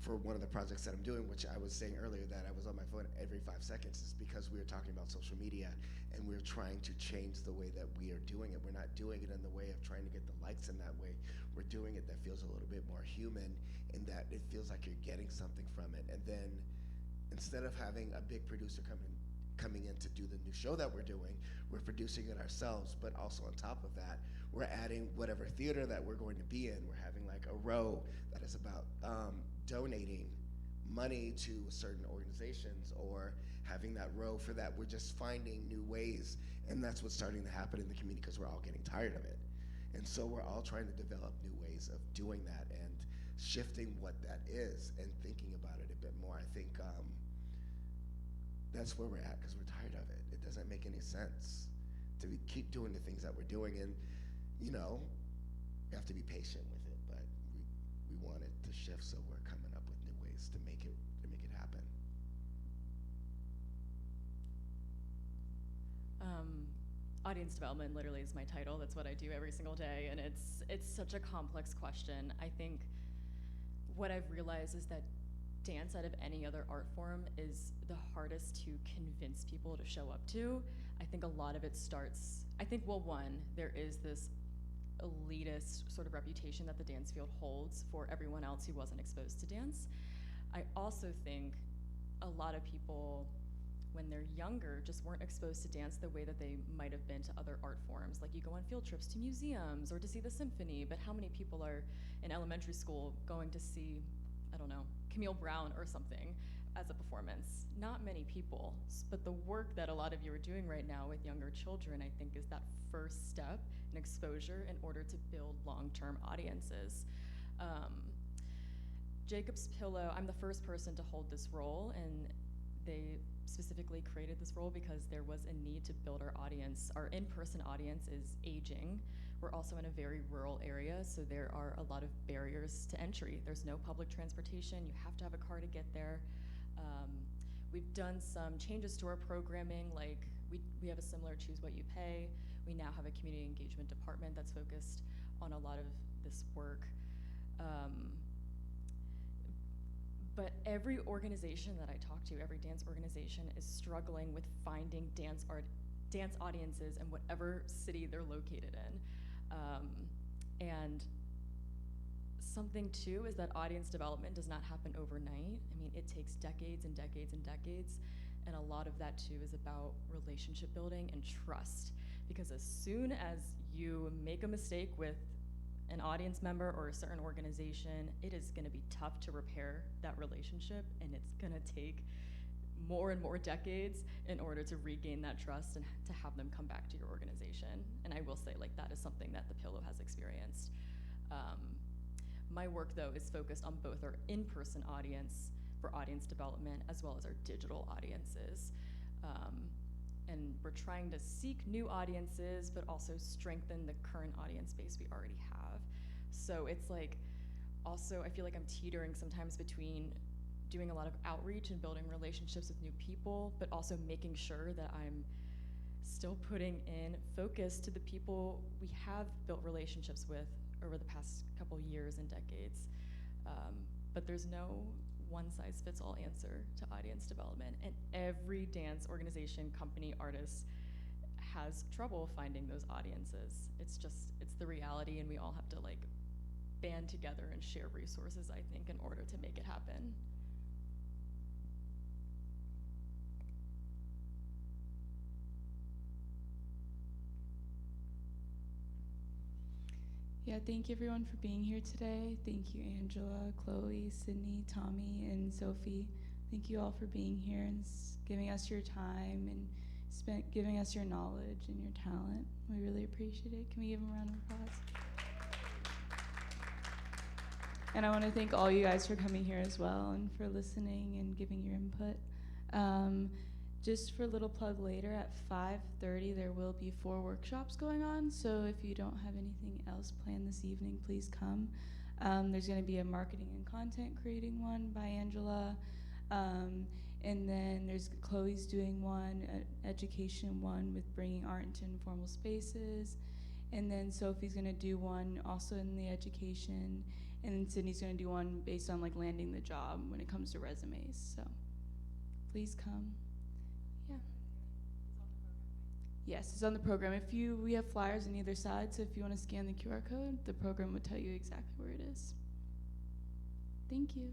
for one of the projects that I'm doing, which I was saying earlier that I was on my phone every 5 seconds, is because we were talking about social media and we're trying to change the way that we are doing it. We're not doing it in the way of trying to get the likes in that way. We're doing it that feels a little bit more human, in that it feels like you're getting something from it. And then instead of having a big producer coming in to do the new show that we're doing, we're producing it ourselves, but also on top of that, we're adding whatever theater that we're going to be in. We're having like a row that is about donating money to certain organizations, or having that row for that. We're just finding new ways, and that's what's starting to happen in the community because we're all getting tired of it. And so we're all trying to develop new ways of doing that and shifting what that is and thinking about it a bit more. I think that's where we're at, because we're tired of it. It doesn't make any sense to keep doing the things that we're doing, and you have to be patient with it, but we want it to shift, so we're coming up with new ways to make it happen. Audience development literally is my title. That's what I do every single day, and it's such a complex question. I think what I've realized is that dance, out of any other art form, is the hardest to convince people to show up to. I think a lot of it starts, one, there is this elitist sort of reputation that the dance field holds for everyone else who wasn't exposed to dance. I also think a lot of people, when they're younger, just weren't exposed to dance the way that they might have been to other art forms. Like, you go on field trips to museums or to see the symphony, but how many people are in elementary school going to see, I don't know, Camille Brown or something as a performance? Not many people. But the work that a lot of you are doing right now with younger children, I think, is that first step in exposure in order to build long-term audiences. Jacob's Pillow, I'm the first person to hold this role, and they specifically created this role because there was a need to build our audience. Our in-person audience is aging. We're also in a very rural area, so there are a lot of barriers to entry. There's no public transportation. You have to have a car to get there. We've done some changes to our programming, like we have a similar Choose What You Pay. We now have a community engagement department that's focused on a lot of this work. But every organization that I talk to, every dance organization, is struggling with finding dance audiences in whatever city they're located in. And something too is that audience development does not happen overnight. I mean, it takes decades and decades and decades. And a lot of that too is about relationship building and trust. Because as soon as you make a mistake with an audience member or a certain organization, it is gonna be tough to repair that relationship, and it's gonna take more and more decades in order to regain that trust and to have them come back to your organization. And I will say, like, that is something that the Pillow has experienced. My work, though, is focused on both our in-person audience for audience development as well as our digital audiences. And we're trying to seek new audiences, but also strengthen the current audience base we already have. So it's like, also, I feel like I'm teetering sometimes between doing a lot of outreach and building relationships with new people, but also making sure that I'm still putting in focus to the people we have built relationships with over the past couple years and decades. But there's no one-size-fits-all answer to audience development, and every dance organization, company, artist has trouble finding those audiences. It's the reality, and we all have to like band together and share resources, I think, in order to make it happen. Yeah, thank you everyone for being here today. Thank you, Angela, Chloe, Sydnie, Tommy, and Sophie. Thank you all for being here and giving us your time and giving us your knowledge and your talent. We really appreciate it. Can we give them a round of applause? And I want to thank all you guys for coming here as well and for listening and giving your input. Just for a little plug later, at 5:30 there will be 4 workshops going on, so if you don't have anything else planned this evening, please come. There's going to be a marketing and content creating one by Angela, and then there's Chloe's doing one, education one with bringing art into informal spaces, and then Sophie's going to do one also in the education, and then Sydnie's going to do one based on like landing the job when it comes to resumes, so please come. Yeah. Yes, it's on the program. We have flyers on either side, so if you want to scan the QR code, the program will tell you exactly where it is. Thank you.